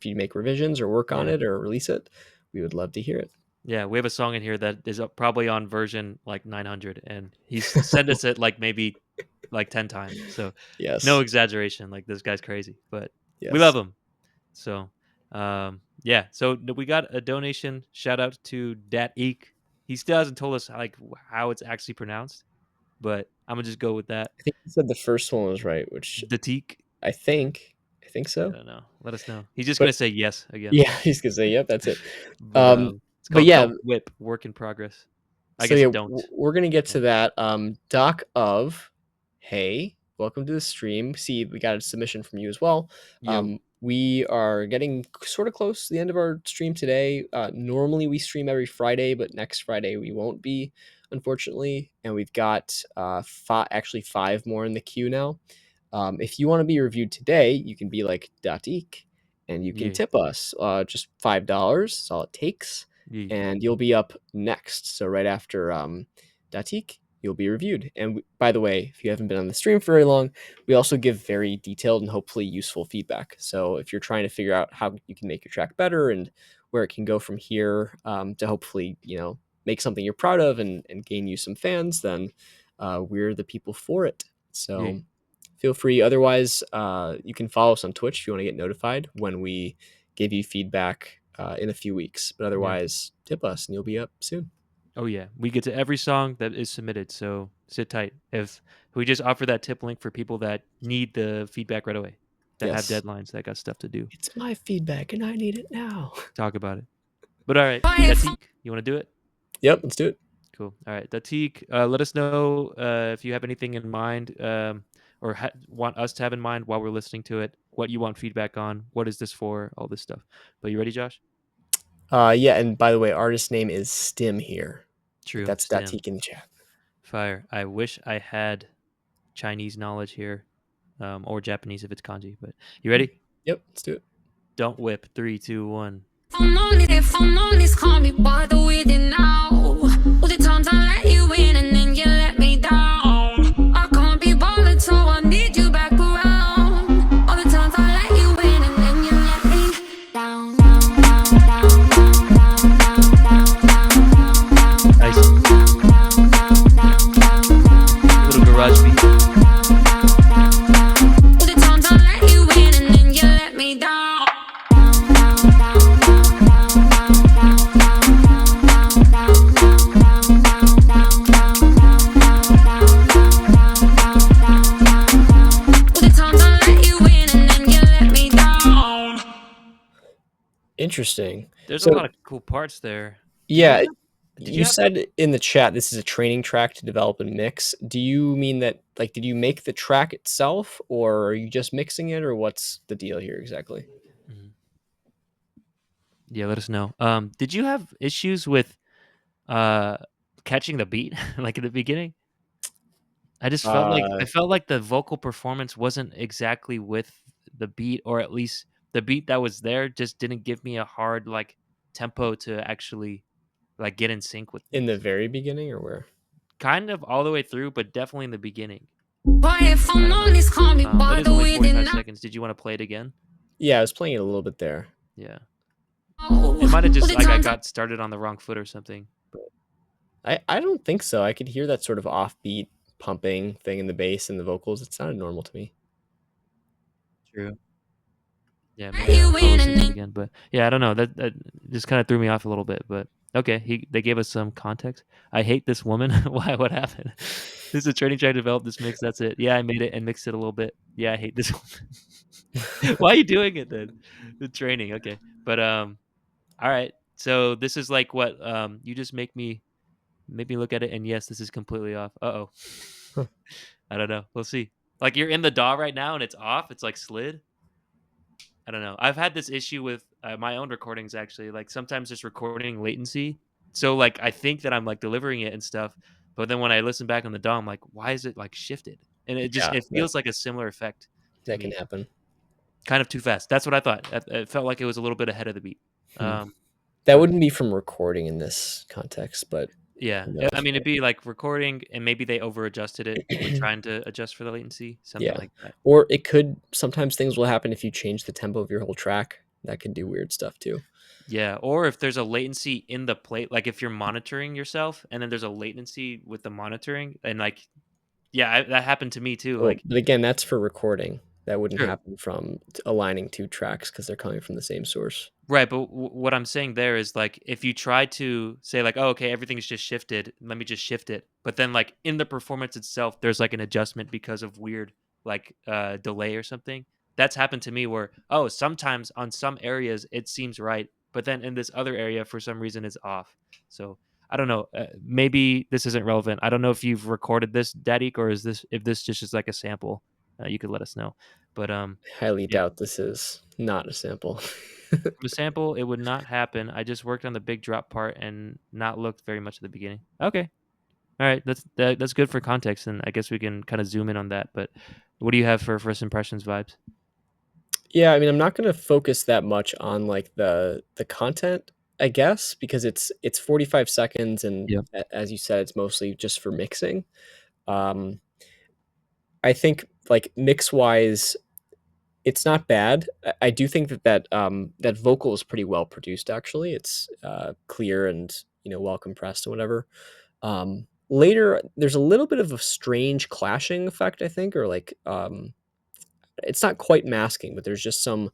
you make revisions or work on yeah. it or release it. We would love to hear it. Yeah, we have a song in here that is probably on version like 900, and he's sent us it like maybe like 10 times. So no Yes. exaggeration. Like this guy's crazy, but we love Yes. him. So yeah. So we got a donation. Shout out to Dat Eek. He still hasn't told us like how it's actually pronounced, but I'm gonna just go with that. I think you said the first one was right, which Datik. I think I think I so. don't know. Let us know. He's just But gonna say yes again. yeah, he's gonna say, yep, that's it. But Um, it's but called yeah, Don't Whip. Work in progress. I so guess yeah, don't. we're gonna get Yeah. to that. Doc of, hey, welcome to the stream. See, we got a submission from you as well. Yo. We are getting sort of close to the end of our stream today. Normally we stream every Friday, but next Friday we won't be, unfortunately. And we've got actually five more in the queue now. If you want to be reviewed today, you can be like Datik and you can Yeah. tip us just $5. That's all it takes. Yeah. And you'll be up next. So right after Datik, you'll be reviewed. And by the way, if you haven't been on the stream for very long, we also give very detailed and hopefully useful feedback. So if you're trying to figure out how you can make your track better and where it can go from here to hopefully, make something you're proud of and gain you some fans, then we're the people for it. Yeah. So feel free. Otherwise, you can follow us on Twitch if you want to get notified when we give you feedback in a few weeks. But Yeah. otherwise, tip us and you'll be up soon. Oh yeah, we get to every song that is submitted, so sit tight. If we just offer that tip link for people that need the feedback right away, that have Yes. deadlines, that got stuff to do, It's my feedback and I need it now. talk about it. But all right, Datik, you want to do it? Yep, let's do it. Cool. All right, Datik, let us know if you have anything in mind, or want us to have in mind while we're listening to it. What you want feedback on? What is this for? All this stuff. But you ready, Josh? Yeah, and by the way, artist name is Stim here. But True. that's Stim. Datik in the chat. Fire. I wish I had Chinese knowledge here, or Japanese if it's kanji. But you ready? Yep, let's do it. Don't whip. 3, 2, 1. If I'm on this, can't be bothered with it now. All the times I let you in and then you let me down. I can't be bothered, so I need you back around. All the times I let you in and then you let me down. Nice. Little garage beat. All the times I let you in and then you let me down. Interesting. There's a So lot of cool parts there. Did you yeah, have did you you have said in the chat this is a training track to develop a mix. Do you mean that like did you make the track itself or are you just mixing it or what's the deal here exactly? Mhm. Yeah, let us know. Did you have issues with uh catching the beat like at the beginning? I Uh felt like the vocal performance wasn't exactly with the beat, or at least the beat that was there just didn't give me a hard like tempo to actually like get in sync with in the things. very beginning or where? Kind of all the way through, but definitely in the beginning. But if I I'm don't know. honest, call me It by is the only way they 45 now. seconds. Did you want to play it again? Yeah, I was playing it a little bit there. Yeah. It might have All just the like I times I got started on the wrong foot or something. But I don't think so. I could hear that sort of offbeat pumping thing in the bass and the vocals. It sounded normal to me. true. Yeah, let maybe you I'll in listen and to it then again. But yeah, I don't know. That just kind of threw me off a little bit. But okay, they gave us some context. I hate this woman. Why? What happened? This is a training trying to develop this mix. That's it. Yeah, I made it and mixed it a little bit. Yeah, I hate this woman. Why are you doing it then? The training. Okay, but all right. So this is like what you just make me look at it, and yes, this is completely off. Uh-oh. Huh. I don't know. We'll see. Like you're in the DAW right now and it's off. It's like slid. I don't know. I've had this issue with my own recordings actually. Like sometimes just recording latency. So like I think that I'm like delivering it and stuff, but then when I listen back on the DAW, I'm like, why is it like shifted? And Yeah, it feels like a similar effect to that can me. happen. Kind of too fast. That's what I thought. It felt like it was a little bit ahead of the beat. Hmm. Um, That but wouldn't be from recording in this context, but yeah, who I knows, mean, it'd right? be like recording, and maybe they over adjusted it when trying to adjust for the latency, something Yeah. like that. Or it could sometimes things will happen if you change the tempo of your whole track. That could do weird stuff too. Yeah, or if there's a latency in the plate, like if you're monitoring yourself, and then there's a latency with the monitoring, and like, yeah, that happened to me too. Well, Like, but again, that's for recording. That wouldn't true, happen from aligning two tracks because they're coming from the same source. right? But what I'm saying there is like, if you try to say like, oh, okay, everything's just shifted, let me just shift it, but then like in the performance itself, there's like an adjustment because of weird like delay or something. That's happened to me where oh, sometimes on some areas it seems right, but then in this other area for some reason it's off. So I don't know. Maybe this isn't relevant. I don't know if you've recorded this, Dadik, or is this if this just is like a sample. You could let us know. But Highly yeah. doubt this is not a sample. From a sample, it would not happen. I just worked on the big drop part and not looked very much at the beginning. Okay. All right. That's good for context, and I guess we can kind of zoom in on that. But what do you have for first impressions vibes? Yeah, I mean, I'm not gonna focus that much on, like, the content, I guess, because it's 45 seconds and Yep. as you said, it's mostly just for mixing. Um, I think, like, mix-wise, it's not bad. I do think that vocal is pretty well produced, actually. It's, clear and, well compressed and whatever. Later, there's a little bit of a strange clashing effect, I think, or, like, it's not quite masking, but there's just some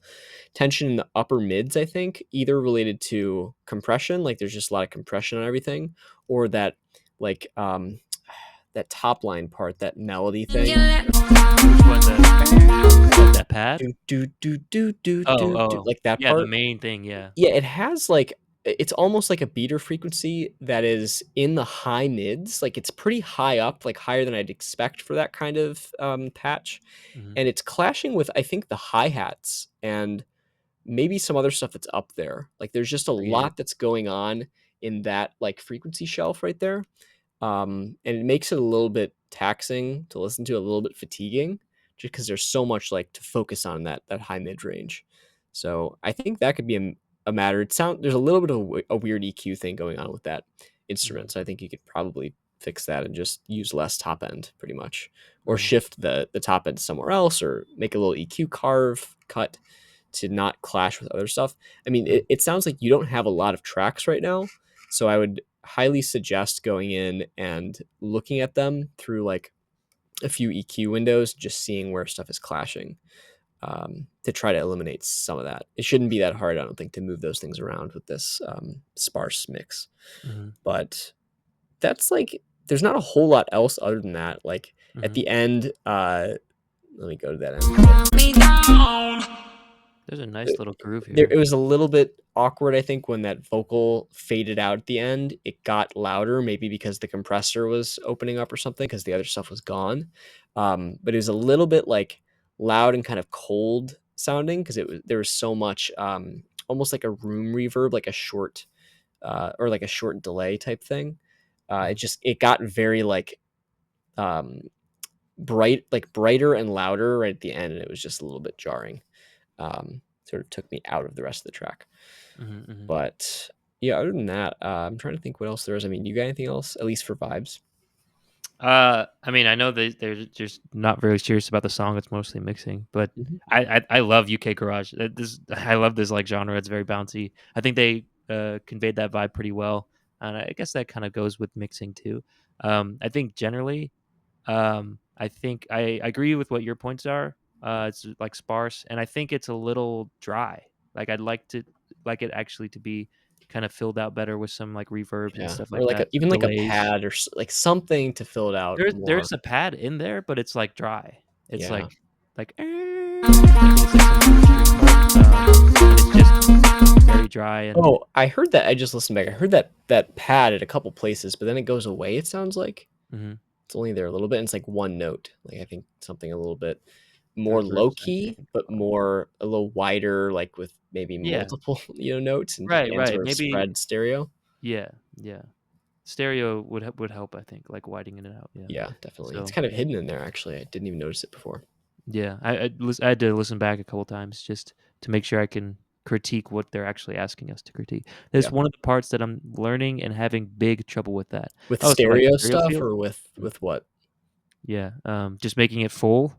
tension in the upper mids, I think, either related to compression, like there's just a lot of compression on everything, or that like that top line part, that melody you thing. let me Which one? That pad? Do do do do do Oh, do do oh, like that yeah, the part. main thing. Yeah. Yeah, it has like it's almost like a beater frequency that is in the high mids. Like it's pretty high up, like higher than I'd expect for that kind of patch. Hmm. And it's clashing with I think the hi-hats and maybe some other stuff that's up there. Like there's just a Weird. lot that's going on in that like frequency shelf right there. And it makes it a little bit taxing to listen to, a little bit fatiguing, just because there's so much like to focus on that high mid range. So I think that could be a matter. There's a little bit of a weird EQ thing going on with that Hmm. instrument. So I think you could probably fix that and just use less top end pretty much, or Hmm. shift the top end somewhere else, or make a little EQ carve cut to not clash with other stuff. I mean, Hmm. it sounds like you don't have a lot of tracks right now, so I would highly suggest going in and looking at them through like a few EQ windows, just seeing where stuff is clashing, to try to eliminate some of that. It shouldn't be that hard, I don't think, to move those things around with this sparse mix. Hmm. But that's like, there's not a whole lot else other than that. Like at Hmm. the end, let me go to that end. me down. There's a nice little groove There, it here. was a little bit awkward, I think, when that vocal faded out at the end. It got louder, maybe because the compressor was opening up or something, because the other stuff was gone. But it was a little bit like loud and kind of cold sounding because there was so much almost like a room reverb, like a short or like a short delay type thing. Mhm, It got very like um, brighter and louder right at the end, and it was just a little bit jarring. Sort of took me out of the rest of the track. mhm, mhm. But yeah, other than that, I'm trying to think what else there is. I mean, you got anything else, at least for vibes? I mean, I know they're just not very serious about the song. It's mostly mixing, but Mhm. I love UK garage. This I love this like genre. It's very bouncy. I think they conveyed that vibe pretty well, and I guess that kind of goes with mixing too. I think generally, I think I agree with what your points are. It's like sparse, and I think it's a little dry. Like I'd like it actually to be kind of filled out better with some like reverbs and Yeah, stuff or like like that, some even like a delays. pad or like something to fill it out more. There's a pad in there, but it's, like, dry. It's Yeah. like, like, in a sense, like from a string part, and it's just very dry and Oh, I heard that. I just listened back. I heard that pad at a couple places, but then it goes away. It sounds like mhm, it's only there a little bit. And it's like one note. Like I think something a little bit more low reverbs, I key, think. but more a little wider, like with maybe Yeah, multiple notes right, and right, sort of maybe spread stereo. yeah, yeah. Stereo would help, I think, like, widening it out, yeah. Yeah, definitely. It's So, kind of hidden in there. Actually, I didn't even notice it before. yeah, I had to listen back a couple times just to make sure I can critique what they're actually asking us to critique. That's Yeah, one of the parts that I'm learning and having big trouble with that. with Oh, so, like, stereo stereo stuff field? or with Mm. what? Yeah, just making it full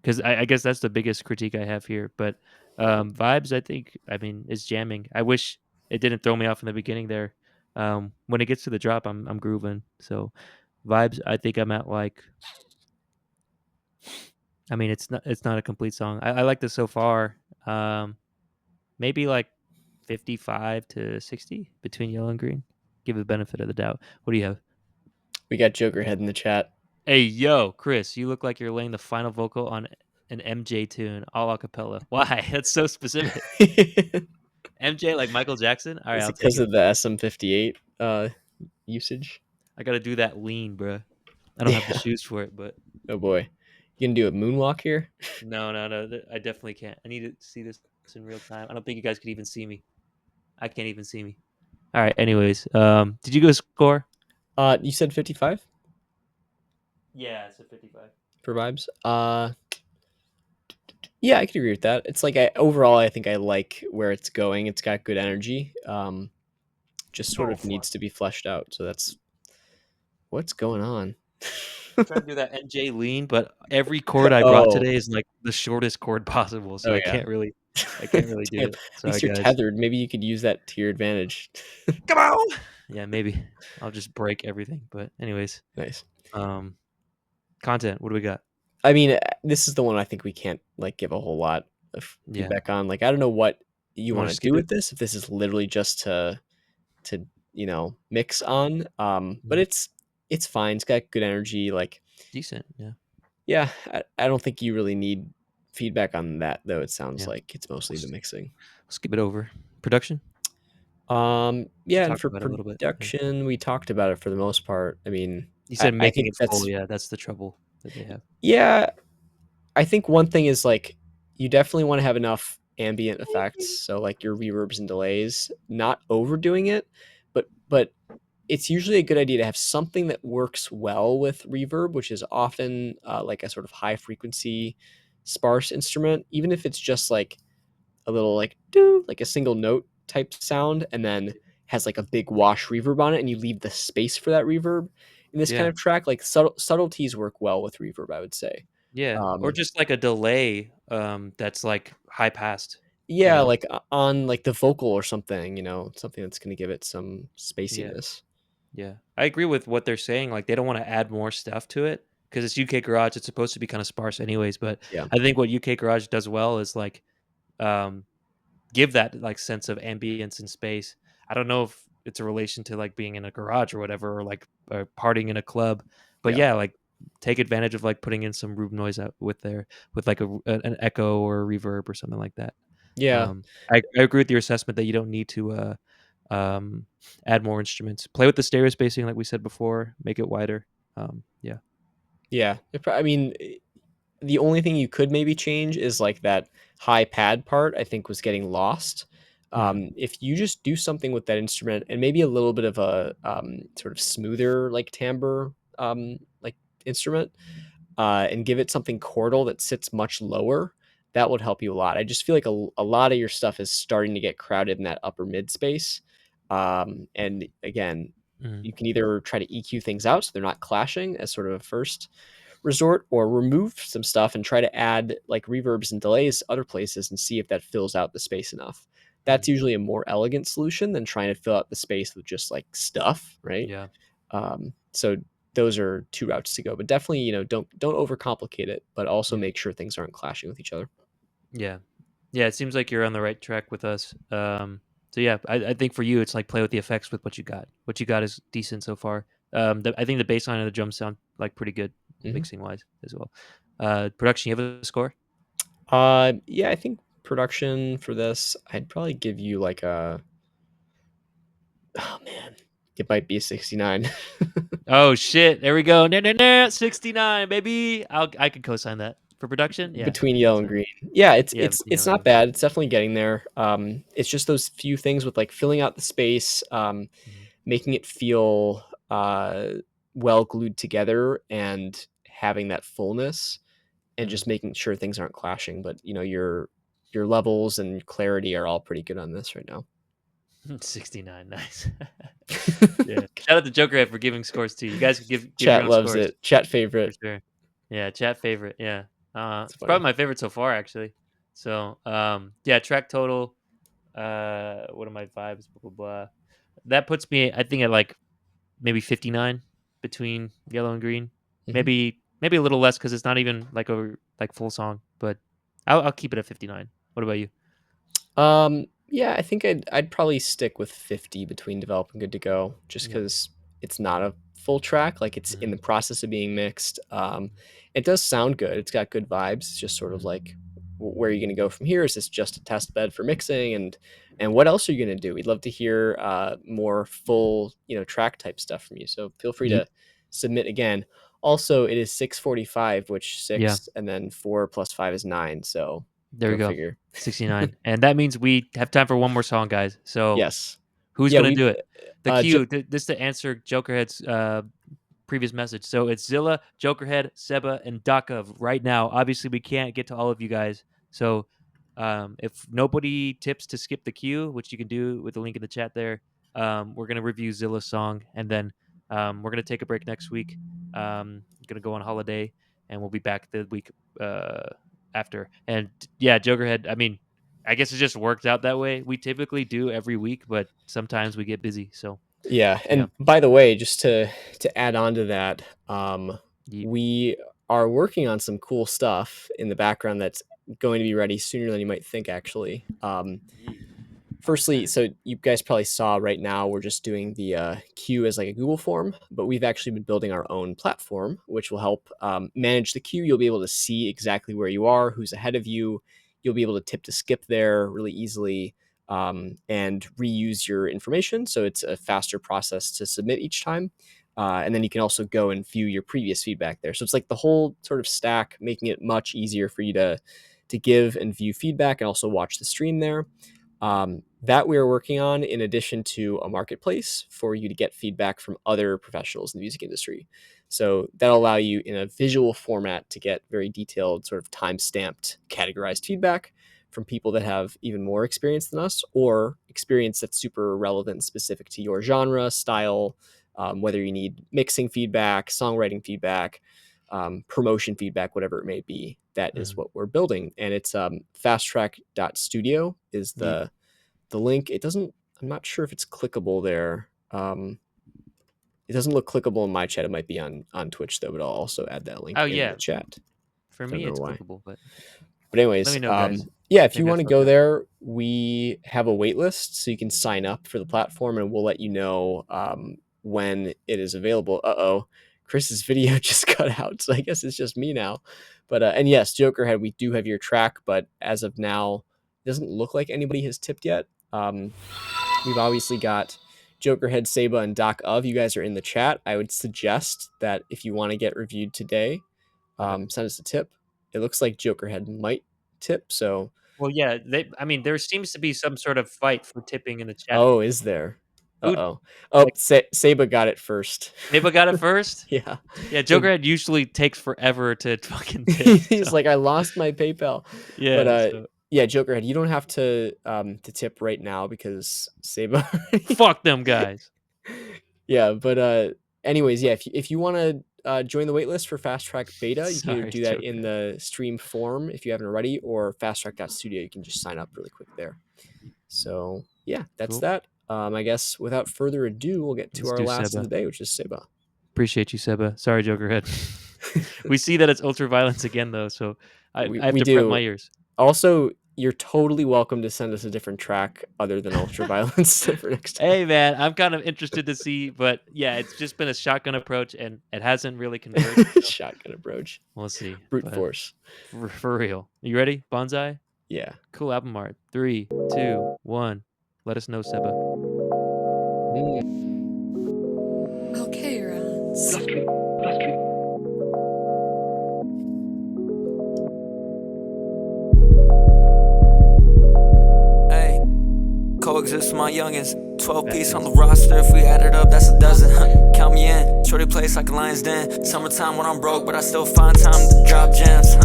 'cause I guess that's the biggest critique I have here, but, vibes, I think, I mean, is jamming. I wish it didn't throw me off in the beginning there. When it gets to the drop, I'm grooving. So, vibes, I think I'm at, like I mean, it's not a complete song. I like this so far. Um, maybe, like, 55 to 60 between yellow and green. Give it the benefit of the doubt. What do you have? We got Jokerhead in the chat. Hey, yo, Chris, you look like you're laying the final vocal on an MJ tune, all a cappella. Why? That's so specific. Is MJ like Michael Jackson? All right, it I'll take because it. of the SM58 usage? I gotta do that lean, bro. I don't have the Yeah. shoes for it, but Oh boy, you gonna do a moonwalk here? no, no, no. I definitely can't. I need to see this in real time. I don't think you guys could even see me. I can't even see me. All right. Anyways, did you go score? You said 55 Yeah, it's a 55. for vibes. Yeah, I could agree with that. It's like overall, I think I like where it's going. It's got good energy. Just sort Oh of fuck! needs to be fleshed out. So that's what's going on. I'm trying to do that NJ lean, but every chord I brought Oh, today is like the shortest chord possible, so oh yeah. I can't really do Damn. it. At Sorry, least you're guys. tethered. Maybe you could use that to your advantage. Come on. Yeah, maybe I'll just break everything. But anyways, Nice. um, content. What do we got? I mean, this is the one I think we can't like give a whole lot of Yeah, feedback on. Like, I don't know what you you want want to to do skip it? with this. If this is literally just to mix on, but Mhm. it's fine. It's got good energy. Like, Decent. Yeah, yeah, I don't think you really need feedback on that though. It sounds yeah. like it's We'll, mostly the s- mixing. we'll skip it over. Production. Yeah, and Talked for about it a little bit. Yeah. production, we talked about it for the most part. I mean, You I, said I making think it full. that's Yeah, that's the trouble that they have. yeah. I think one thing is like you definitely want to have enough ambient effects, so like your reverbs and delays, not overdoing it, but it's usually a good idea to have something that works well with reverb, which is often like a sort of high frequency sparse instrument, even if it's just like a little like do like a single note type sound and then has like a big wash reverb on it and you leave the space for that reverb in this kind Yeah, of track like subtleties work well with reverb, I would say. yeah. Or um just like a delay. That's like high passed. You yeah, know. like on like the vocal or something, something that's going to give it some Yeah. spaciness. Yeah, I agree with what they're saying. Like, they don't want to add more stuff to it because it's UK Garage. It's supposed to be kind of sparse, anyways. But Yeah, I think what UK Garage does well is like um, give that like sense of ambience and space. I don't know if it's a relation to like being in a garage or whatever, or like partying in a club. But yeah, yeah, like take advantage of like putting in some room noise out with an echo or a reverb or something like that. Yeah. I agree with your assessment that you don't need to um, add more instruments. Play with the stereo spacing, like we said before. Make it wider. Yeah. Yeah. I mean, the only thing you could maybe change is like that high pad part, I think was getting lost. Mm, If you just do something with that instrument and maybe a little bit of a sort of smoother like timbre like instrument, and give it something chordal that sits much lower, that would help you a lot. I just feel like a lot of your stuff is starting to get crowded in that upper mid space. And again, mm, you can either try to EQ things out so they're not clashing as sort of a first resort, or remove some stuff and try to add like reverbs and delays other places and see if that fills out the space enough. That's mm. usually a more elegant solution than trying to fill out the space with just like stuff, right? Yeah. So those are two routes to go, but definitely, don't overcomplicate it, but also Yeah. make sure things aren't clashing with each other. Yeah. Yeah. It seems like you're on the right track with us. So yeah, I think for you, it's like play with the effects with what you got. What you got is decent so far. I think the bass line and the drums sound like pretty good Hmm. mixing wise as well. Production, you have a score? Yeah, I think production for this, I'd probably give you like oh man, it might be a 69. Oh shit! There we go. No, no, no. 69, baby. I could co-sign that for production. Yeah, Between I could yellow and sign. green. Yeah, it's Yeah, it's between it's yellow and not green. bad. It's definitely getting there. It's just those few things with like filling out the space, Mhm, making it feel well glued together and having that fullness, and mhm. just making sure things aren't clashing. But your levels and clarity are all pretty good on this right now. 69, nice. Yeah. Shout out to Jokerhead for giving scores too. You guys could give your Chat own loves scores it. Chat for favorite. sure. Yeah, chat favorite. Yeah. It's It's probably funny. my favorite so far actually. So, yeah, track total, what are my vibes, blah blah blah. That puts me I think at like maybe 59 between yellow and green. Mhm. Maybe a little less cuz it's not even like a like full song, but I'll keep it at 59. What about you? Yeah, I think I'd probably stick with 50 between develop and good to go, just Yeah. because it's not a full track, like it's in Mhm. the process of being mixed. It does sound good. It's got good vibes. It's just sort of Mhm. like, where are you going to go from here? Is this just a test bed for mixing, and what else are you going to do? We'd love to hear more full, track type stuff from you. So feel free Yeet. to submit again. Also, it is 6:45, which Yeah. 6 and then 4 plus 5 is 9. So There we go go. figure. 69. And that means we have time for one more song, guys. So, Yes. who's Yeah, going to we do it? The Jo cue, this to answer Jokerhead's previous message. So it's Zilla, Jokerhead, Seba, and Daka right now. Obviously, we can't get to all of you guys. So if nobody tips to skip the queue, which you can do with the link in the chat there, we're going to review Zilla's song. And then we're going to take a break next week. Going to go on holiday, and we'll be back the week after. And yeah, Jokerhead, I mean, I guess it just worked out that way. We typically do every week, but sometimes we get busy. So Yeah, yeah. and by the way, just to add on to that, Yeet. we are working on some cool stuff in the background that's going to be ready sooner than you might think, actually. Yeet. I'm Firstly, excited. so you guys probably saw right now we're just doing the queue as like a Google form, but we've actually been building our own platform, which will help manage the queue. You'll be able to see exactly where you are, who's ahead of you. You'll be able to tip to skip there really easily, and reuse your information. So it's a faster process to submit each time. And then you can also go and view your previous feedback there. So it's like the whole sort of stack, making it much easier for you to give and view feedback and also watch the stream there. That we are working on in addition to a marketplace for you to get feedback from other professionals in the music industry. So that'll allow you in a visual format to get very detailed, sort of time stamped, categorized feedback from people that have even more experience than us, or experience that's super relevant and specific to your genre, style, whether you need mixing feedback, songwriting feedback, promotion feedback, whatever it may be. That is Mhm. what we're building. And it's fasttrack.studio is Yeet. the link. It doesn't, I'm not sure if it's clickable there. It doesn't look clickable in my chat. It might be on Twitch though, but I'll also add that Oh link in the yeah, chat. for I don't me know it's why. clickable, but But let anyways, me know, guys. yeah, if you Maybe I want to fucked go up. there, we have a wait list, so you can sign up for the platform, and we'll let you know when it is available. Uh-oh, Chris's video just cut out, so I guess it's just me now. But and yes, Jokerhead, we do have your track, but as of now, doesn't look like anybody has tipped yet. We've obviously got Jokerhead, Saba, and Doc of. You guys are in the chat. I would suggest that if you want to get reviewed today, send us a tip. It looks like Jokerhead might tip. So, Well, yeah, I mean, there seems to be some sort of fight for tipping in the chat. oh, is there? Who Uh-oh. Oh, like Saba got it first. Maybe got it first? Yeah. Yeah, So Jokerhead usually takes forever to fucking tip. he's So like, I lost my PayPal. But yeah, so yeah, Jokerhead, you don't have to tip right now because Saba already. fuck them guys. Yeah, but anyways, yeah, if you want to join the waitlist for Fast Track Beta, you can either Sorry, do that in Jokerhead. the stream form if you haven't already, or fasttrack.studio. You can just sign up really quick there. So yeah, that's Cool. that. I guess without further ado, we'll get to Let's our do last of Seba. the day, which is Seba. Appreciate you, Seba. Sorry, Jokerhead. We see that it's ultra violence again though, so I have We to prep my do. ears. Also, you're totally welcome to send us a different track other than Ultraviolence for next time. Hey man, I'm kind of interested to see, but yeah, it's just been a shotgun approach and it hasn't really converted. So Shotgun approach. we'll see. Brute But force. for real. You ready? Bonsai? Yeah. Cool album art. 3, 2, 1. Let us know, Seba. Okay, Rons. Hey, coexist with my youngins. 12 piece on the roster, if we add it up, that's a dozen. Count me in, shorty place like a lion's den. Summertime when I'm broke, but I still find time to drop gems.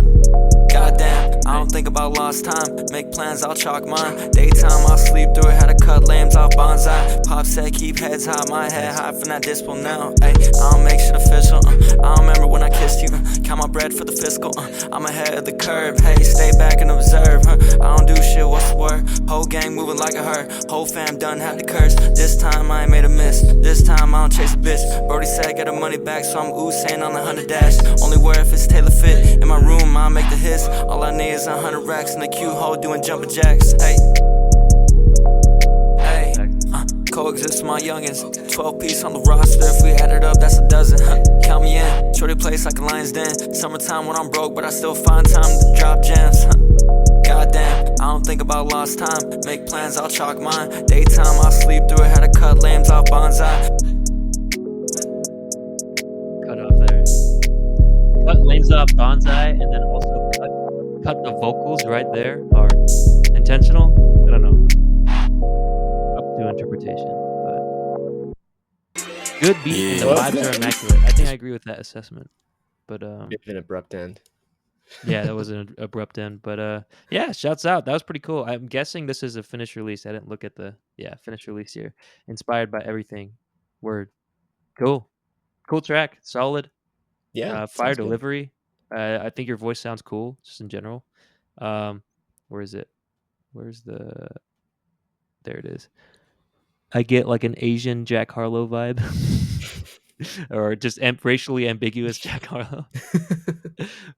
Goddamn, I don't think about lost time. Make plans, I'll chalk mine. Daytime, I'll sleep through it. Had to cut lambs off bonsai. Pop said, keep heads high, my head high from that dispo now. Ay, I don't make shit official. I don't remember when I kissed you. Count my bread for the fiscal. I'm ahead of the curve. Hey, stay back and observe. I don't do shit, what's the word? Whole gang moving like a herd. Whole fam done had to curse. This time I ain't made a miss. This time I don't chase a bitch. Brody said, get her money back, so I'm Usain on the 100 dash. Only wear if it's tailor fit. In my room, I'll make the hits. All I need is 100 racks in the queue hole doing jumping jacks. Hey, hey, coexist with my youngins. 12 piece on the roster, if we add it up, that's a dozen. Count me in, shorty place like a lion's den. Summertime when I'm broke, but I still find time to drop gems. Goddamn, I don't think about lost time. Make plans, I'll chalk mine. Daytime, I'll sleep through it. Had to cut lambs off bonsai. Cut off there. Cut lanes off bonsai and then also cut the vocals right there are intentional. I don't know. Up to interpretation, but good beat and the Yeah. vibes are immaculate. I think I agree with that assessment. But Bit of an abrupt end. yeah, that was an abrupt end. But yeah, shouts out. That was pretty cool. I'm guessing this is a finished release. I didn't look at the finished release here. Inspired by everything. Word. Cool. Cool track. Solid. Yeah. Fire Sounds good. delivery. I think your voice sounds cool, just in general. Where is it? Where's the? There it is. I get like an Asian Jack Harlow vibe, or just racially ambiguous Jack Harlow,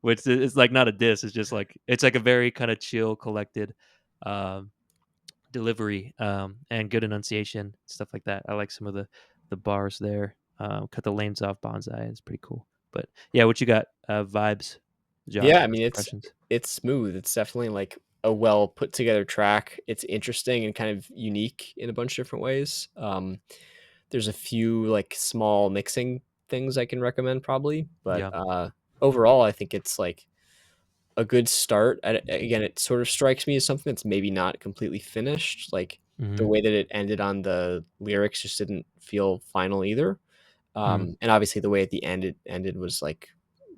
which is like not a diss. It's just like it's like a very kind of chill, collected delivery and good enunciation, stuff like that. I like some of the bars there. Cut the lanes off bonsai. It's pretty cool. But yeah, what you got? Vibes, Josh? Yeah, I First mean impressions. it's smooth. It's definitely like a well put together track. It's interesting and kind of unique in a bunch of different ways. There's a few like small mixing things I can recommend probably, but Yeah. overall I think it's like a good start. Again, it sort of strikes me as something that's maybe not completely finished. Like the Mm-hmm. way that it ended on the lyrics just didn't feel final either. Mm-hmm. And obviously the way at the end it ended was like,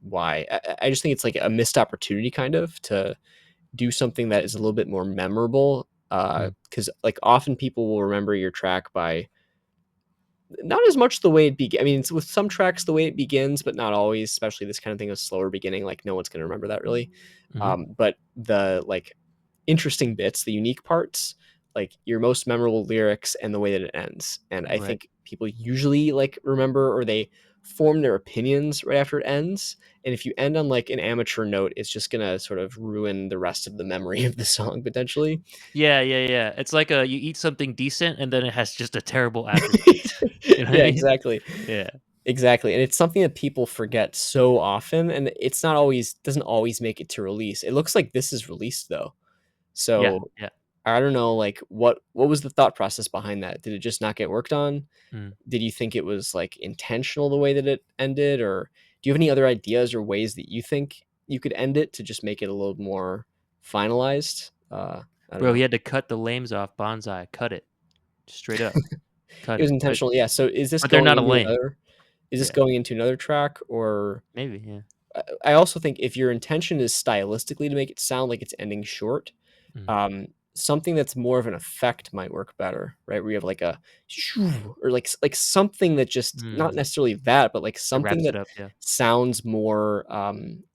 why? I just think it's like a missed opportunity kind of to do something that is a little bit more memorable. Because like often people will remember your track by not as much the way it begins. I mean, it's with some tracks the way it begins, but not always. Especially this kind of thing, a slower beginning. Like no one's going to remember that really. Mm-hmm. But the like interesting bits, the unique parts, like your most memorable lyrics and the way that it ends. And I Right. think people usually like remember or they form their opinions right after it ends. And if you end on like an amateur note, it's just gonna sort of ruin the rest of the memory of the song potentially. Yeah. It's like you eat something decent and then it has just a terrible aftertaste. You know what I Yeah, mean? exactly. Yeah. Exactly. And it's something that people forget so often. And it's not always doesn't always make it to release. It looks like this is released though. Yeah. So I don't know, like, what was the thought process behind that? Did it just not get worked on? Mm. Did you think it was, like, intentional the way that it ended, or do you have any other ideas or ways that you think you could end it to just make it a little more finalized? I don't Bro, he know. had to cut the lames off Bonsai, cut it, straight up, cut It was it, but intentional, yeah, so they're not a lame. is this Yeah, going into another track, or maybe, yeah. I also think if your intention is stylistically to make it sound like it's ending short, Mhm, something that's more of an effect might work better, right? Where you have like a shoo, or like something that just not mm. necessarily that, but like It something wraps it that up, yeah, sounds more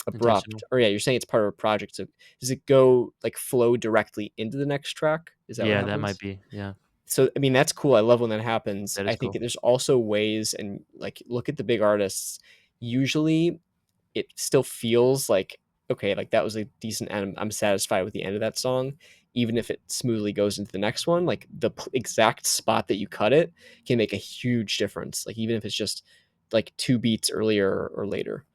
abrupt. intentional. Or yeah, you're saying it's part of a project. So does it go like flow directly into the next track? Is that what Yeah, that might happens? be, yeah, So I mean that's cool. I love when that happens. that I is think cool. there's also ways, and like look at the big artists. Usually it still feels like, okay, like that was a decent end. I'm satisfied with the end of that song, even if it smoothly goes into the next one. Like the exact spot that you cut it can make a huge difference. Like even if it's just like 2 beats earlier or later,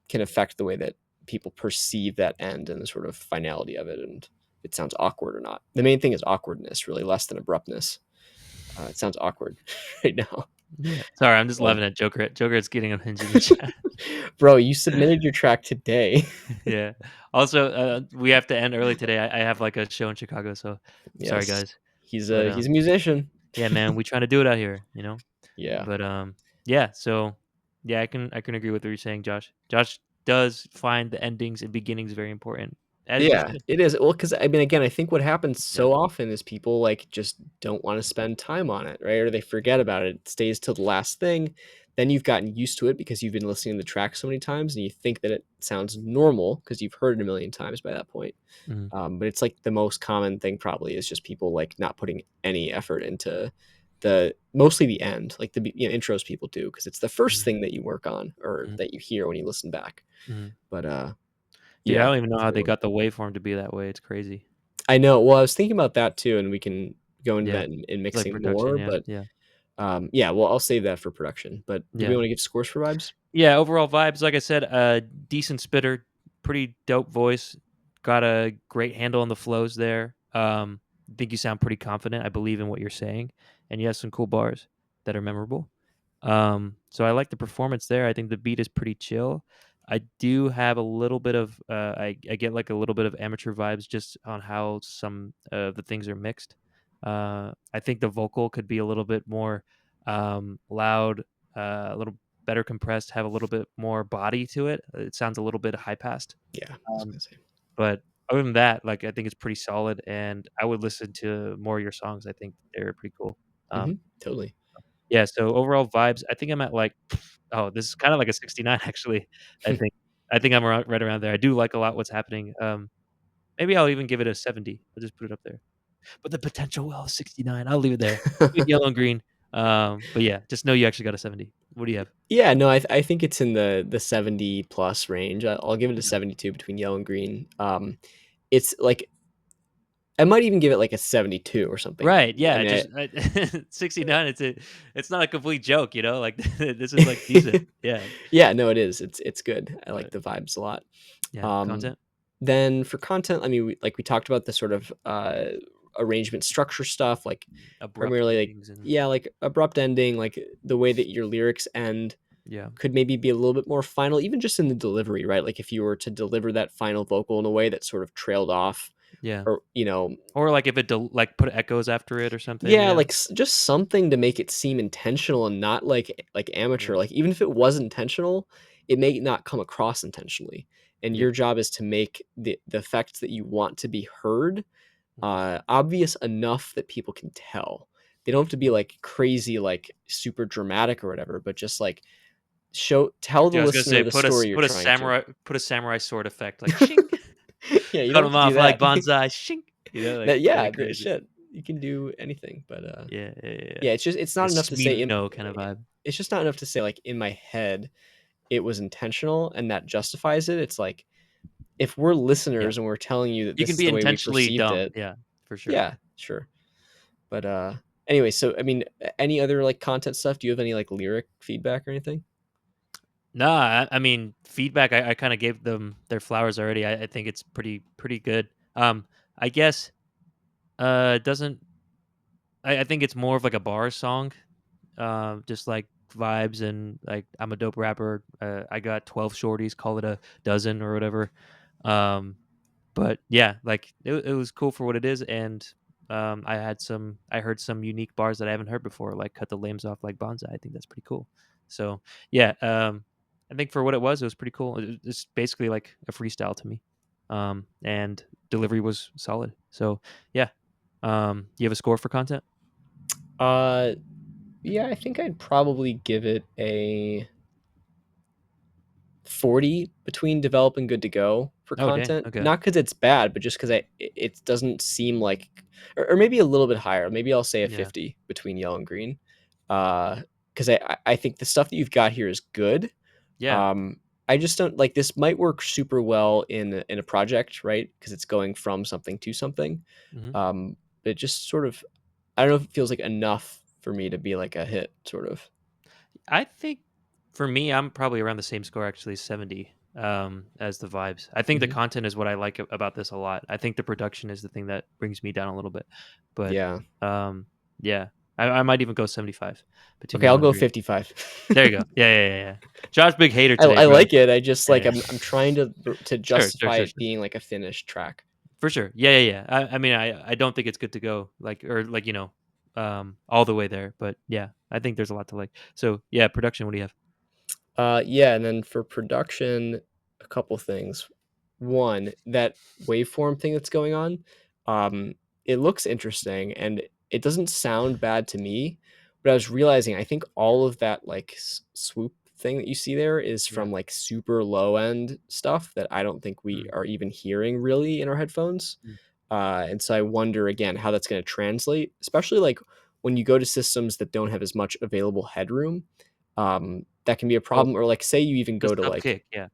can affect the way that people perceive that end and the sort of finality of it, and if it sounds awkward or not. The main thing is awkwardness, really, less than abruptness. It sounds awkward right now. Yeah. Sorry, I'm just Um, laughing at Joker. Joker's getting a hinge in the chat. bro, you submitted your track today. Yeah. Also, we have to end early today. I have, like, a show in Chicago, so sorry, Yes, guys. he's But, a musician. yeah, man, we trying to do it out here, you know? Yeah. But, yeah, so, yeah, I can agree with what you're saying, Josh. Josh does find the endings and beginnings very important, as you Yeah, should. it is. Well, because I mean, again, I think what happens Yeah. so often is people, like, just don't wanna spend time on it, right? Or they forget about it. It stays till the last thing. Then you've gotten used to it because you've been listening to the track so many times, and you think that it sounds normal because 'cause you've heard it a million times by that point. Mhm, But it's, like, the most common thing probably is just people, like, not putting any effort into the mostly the end, like, intros people do because it's the first mhm, thing that you work on or mhm, that you hear when you listen back. mhm. But, Dude, I yeah, don't even know that's a how good they one. got the waveform to be that way, it's crazy. I know. Well, I was thinking about that too, and we can go into Yeah. that in It's like mixing production, more, yeah, but, yeah, yeah, well, I'll save that for production, but do we yeah. wanna give scores for vibes? Yeah, overall vibes, like I said, decent spitter, pretty dope voice, got a great handle on the flows there. Think you sound pretty confident. I believe in what you're saying, and you have some cool bars that are memorable. So I like the performance there. I think the beat is pretty chill. I do have a little bit of I get like a little bit of amateur vibes just on how some of the things are mixed. I think the vocal could be a little bit more loud, a little better compressed, have a little bit more body to it. It sounds a little bit high passed. Yeah, I was Um, gonna say. but other than that, like I think it's pretty solid, and I would listen to more of your songs. I think they're pretty cool. Um, Mhm, totally. yeah. So overall vibes, I think I'm at like, oh, this is kind of like a 69 actually. I think I'm right around there. I do like a lot what's happening. Maybe I'll even give it a 70. I'll just put it up there. But the potential well 69. I'll leave it there. Good yellow and green. But yeah, just know you actually got a 70. What do you have? Yeah, no, I think it's in the 70 plus range. I'll give it a Yeah. 72 between yellow and green. It's like I might even give it like a 72 or something. Right, I yeah, mean, 69, it's not a complete joke, you know, like, this is, like, decent, yeah, yeah, no, it is. It's good. I like but the vibes a lot. yeah, Um, content, then for content, I mean, we talked about the sort of arrangement structure stuff, like abrupt primarily like endings and yeah, like abrupt ending, like the way that your lyrics end yeah, could maybe be a little bit more final, even just in the delivery, right? Like if you were to deliver that final vocal in a way that sort of trailed off, yeah, or or, like, if it del like, put echoes after it or something, yeah, yeah, like just something to make it seem intentional and not like amateur. yeah, Like even if it was intentional, it may not come across intentionally. And yeah, your job is to make the effects that you want to be heard mhm, obvious enough that people can tell. They don't have to be mhm. like crazy, like super dramatic or whatever, but just like tell the Dude, I was gonna say, listener the story you're trying to. put a samurai sword effect, like, "Shink," Yeah, you cut don't have him to do off like that. bonsai, "Shink," you know, like, Yeah, kinda the crazy. shit. You can do anything, but Yeah, yeah, yeah, yeah. yeah, it's Like not a enough to say Smino kinda vibe. it's just not enough to say like in my head it was intentional and that justifies it. It's like if we're Yeah. listeners and we're telling you that You this can is be the way we intentionally perceived dumb, it, yeah, for sure. yeah, sure. But anyway, so I mean, any other like content stuff? Do you have any like lyric feedback or anything? No, I mean, feedback, I kinda gave them their flowers already. I think it's pretty good. I guess It doesn't. I think it's more of like a bar song, just like vibes and like I'm a dope rapper. I got 12 shorties, call it a dozen or whatever. Um, but yeah, like it was cool for what it is, and I heard some unique bars that I haven't heard before, like cut the lames off like bonsai. I think that's pretty cool. So yeah, I think for what it was pretty cool. It's basically like a freestyle to me, and delivery was solid. So yeah, you have a score for content? Uh, yeah, I think I'd probably give it a 40 between develop and good to go for Oh dang, content. okay, Not because it's bad, but just because it doesn't seem like, or maybe a little bit higher. Maybe I'll say a yeah, 50 between yellow and green. Because I think the stuff that you've got here is good. yeah, Um, I just don't like this might work super well in a project, right? Because it's going from something to something. hmm Um, but it just sort of, I don't know if it feels like enough for me to be like a hit, sort of. I think for me, I'm probably around the same score actually, 70, as the vibes. I think the Mhm. content is what I like about this a lot. I think the production is the thing that brings me down a little bit. But Yeah. um yeah, I might even go 75 between Okay, I'll yellow and go green. 55. There you go. Yeah, yeah, yeah, yeah. John's big hater today, I bro. like it. I just like Yeah. I'm trying to Sure, sure, justify sure, it sure. being like a finished track. For sure. Yeah, yeah, yeah. I mean I don't think it's good to go like or like, all the way there, but yeah, I think there's a lot to like. So, yeah, production, what do you have? Yeah, and then for production, a couple things. One, that waveform thing that's going on, um, it looks interesting and it doesn't sound bad to me. But I was realizing I think all of that like swoop thing that you see there is Yeah. from like super low end stuff that I don't think we Mm, are even hearing really in our headphones. mm, And so I wonder again how that's going to translate, especially like when you go to systems that don't have as much available headroom. That can be a well, problem. Or like, say you even the go to sub like, kick, yeah.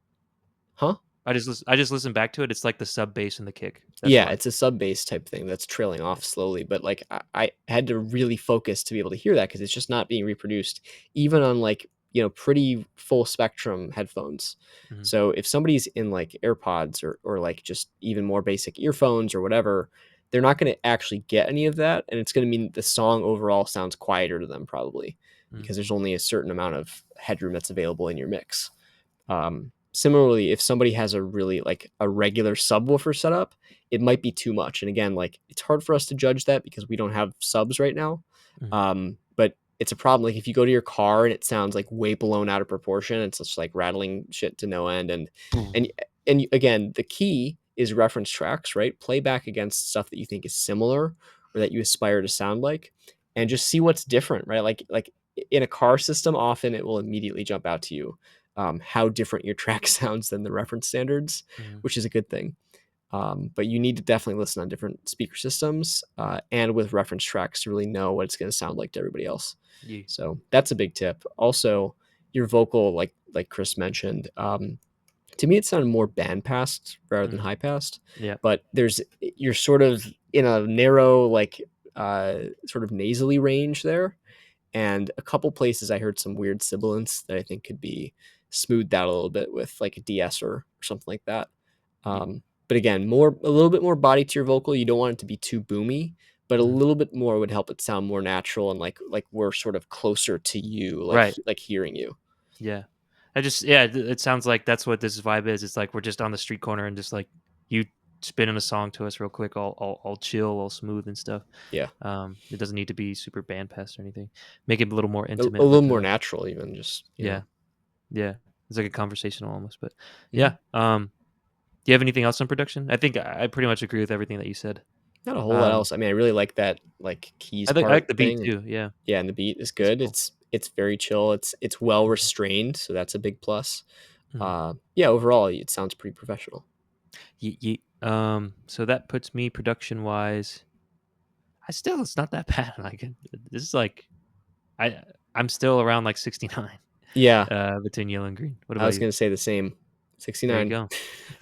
huh? I just listened back to it, it's like the sub bass and the kick, that's Yeah, why. it's a sub bass type thing that's trailing Yeah. off slowly, but like I had to really focus to be able to hear that because it's just not being reproduced, even on like pretty full spectrum headphones. Mhm, So if somebody's in like AirPods or like just even more basic earphones or whatever, they're not going to actually get any of that, and it's going to mean the song overall sounds quieter to them probably mhm, because there's only a certain amount of headroom that's available in your mix. Similarly, if somebody has a really like a regular subwoofer setup, it might be too much. And again, like it's hard for us to judge that because we don't have subs right now. mhm, But it's a problem. Like if you go to your car and it sounds like way blown out of proportion, it's just like rattling shit to no end. And again, the key is reference tracks, right? Play back against stuff that you think is similar or that you aspire to sound like, and mhm, just see what's different, right? Like in a car system, often it will immediately jump out to you how different your track sounds than the reference standards, mhm, which is a good thing. But you need to definitely listen on different speaker systems and with reference tracks to really know what it's going to sound like to everybody else. yeah, So that's a big tip. Also, your vocal, like Chris mentioned, to me it sounded more band passed rather than mhm, high passed. yeah, But you're sort of in a narrow sort of nasally range there, and a couple places I heard some weird sibilance that I think could be smoothed out a little bit with like a de-esser or something like that. yeah, But again, a little bit more body to your vocal. You don't want it to be too boomy, but a mhm, little bit more would help it sound more natural and like we're sort of closer to you, right, like hearing you. yeah. I just yeah, it sounds like that's what this vibe is, it's like we're just on the street corner and just, like, you spinning a song to us real quick, all chill, all smooth and stuff. Yeah, It doesn't need to be super bandpassed or anything. Make it a little more a intimate little with more the natural, even just yeah, yeah. It's like a conversational almost, but Mhm. yeah, do you have anything else on production? I think I pretty much agree with everything that you said. Not a whole lot Um, else. I mean, I really like that like keys I like part the beat thing. too, yeah, Yeah, and the beat is it's good. cool. It's very chill. It's well Mhm, restrained, so that's a big plus. mhm. Yeah, overall, it sounds pretty professional. Yeet, yeet. So that puts me production-wise it's not that bad, like, this is like I I'm still around, like, 69, Yeah, between yellow and green. What I about was you? gonna say the same. There you 69. go.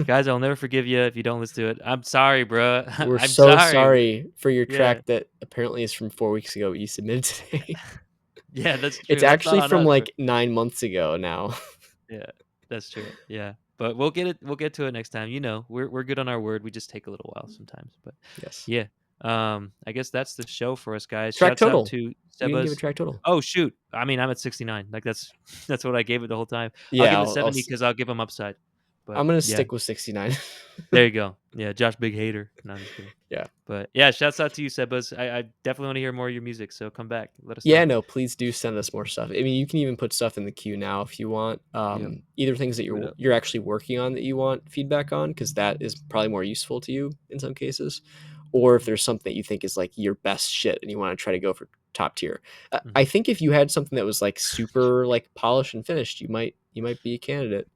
Guys, I'll never forgive you if you don't listen to it. I'm sorry, bro. We're I'm so sorry. sorry for your Yeah. track that apparently is from 4 weeks ago, you submitted today. Yeah, that's It's true. That's not actually on from, us, bro. like, 9 months ago now. Yeah, that's true. Yeah, but we'll get to it next time. We're good on our word. We just take a little while sometimes, but Yes. yeah. I guess that's the show for us, guys. Track Shouts out total. to You can give a Sebas. track total. Oh shoot! I mean, I'm at 69. Like that's that's what I gave it the whole time. I'll Yeah, give it 70 because I'll give him upside. But I'm gonna yeah, stick with 69. there you go. Yeah, Josh, big hater. No, I'm just kidding. Yeah. But yeah, shouts out to you, Sebas. I definitely want to hear more of your music. So come back. Let us Yeah, know. no, please do send us more stuff. I mean, you can even put stuff in the queue now if you want. Yep. Either things that Queue it up. you're actually working on that you want feedback on, because that is probably more useful to you in some cases, or if Mhm, there's something that you think is like your best shit and you want to try to go for top tier. I mhm. think if you had something that was like super like polished and finished, you might be a candidate.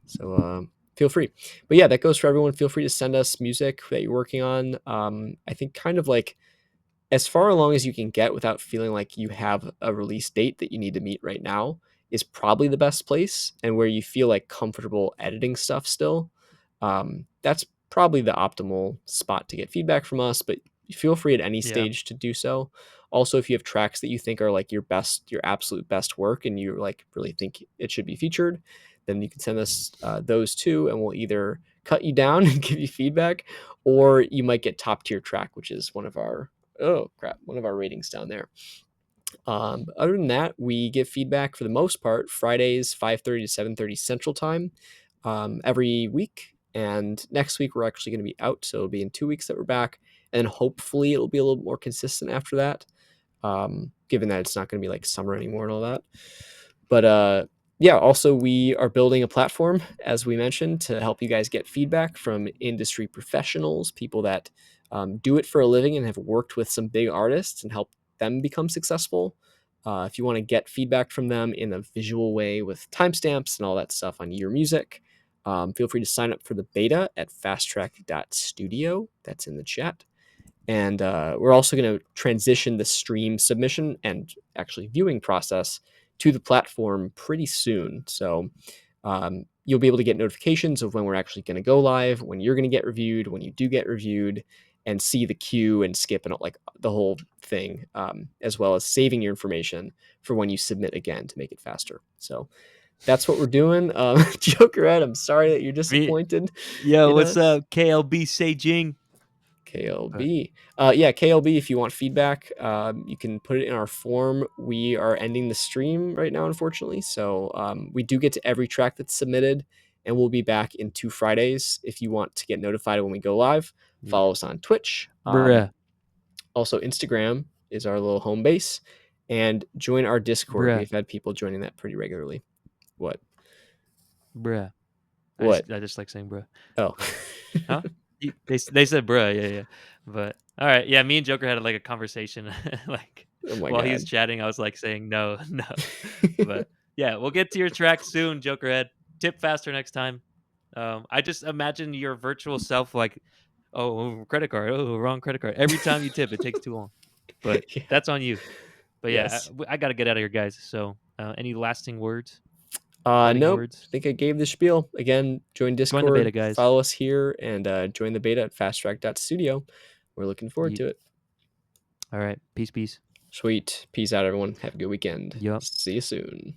So feel free. But yeah, that goes for everyone. Feel free to send us music that you're working on. I think kind of like as far along as you can get without feeling like you have a release date that you need to meet right now is probably the best place, and where you feel like comfortable editing stuff still. That's probably the optimal spot to get feedback from us, but feel free at any Yeah. stage to do so. Also, if you have tracks that you think are like your absolute best work and you like really think it should be featured, then you can send us those too, and we'll either cut you down and give you feedback, or you might get top tier track, which is one of our one of our ratings down there. Other than that, we give feedback for the most part Fridays 5:30 to 7:30 Central Time every week. And next week we're actually going to be out, so it'll be in 2 weeks that we're back, and hopefully it'll be a little more consistent after that. Given that it's not going to be like summer anymore and all that. But yeah, also we are building a platform, as we mentioned, to help you guys get feedback from industry professionals, people that do it for a living and have worked with some big artists and help them become successful. If you want to get feedback from them in a visual way with timestamps and all that stuff on your music, feel free to sign up for the beta at fasttrack.studio. That's in the chat. And we're also going to transition the stream submission and actually viewing process to the platform pretty soon. So you'll be able to get notifications of when we're actually going to go live, when you're going to get reviewed, when you do get reviewed, and see the queue and skip and like the whole thing, as well as saving your information for when you submit again to make it faster. So that's what we're doing. Jokerhead, I'm sorry that you're Me, disappointed yo, in what's us. up, KLB Seijing? Uh, KLB. Yeah, KLB, if you want feedback, you can put it in our form. We are ending the stream right now, unfortunately. So we do get to every track that's submitted, and we'll be back in 2 Fridays. If you want to get notified when we go live, yeah. follow us on Twitch. Bruh, Also, Instagram is our little home base. And join our Discord. bruh, We've had people joining that pretty regularly. What? bruh. What? I just like saying bruh. Oh. But huh? They said bruh, yeah, yeah. But all right, yeah. Me and Joker had like a conversation, like Oh my while he was God. chatting. I was like saying no, no. But yeah, we'll get to your track soon, Jokerhead. Tip faster next time. I just imagine your virtual self like, oh, credit card, oh, wrong credit card. Every time you tip, it takes too long. But Yeah. that's on you. But yeah, Yes. I got to get out of here, guys. So, any lasting words, parting Nope. I words? think I gave the spiel. Again, join Join the beta, Discord, guys. follow us here, and join the beta at fasttrack.studio. We're looking forward Yeet. to it. All right, peace, peace. Sweet. Peace out, everyone. Have a good weekend. Yup. See you soon.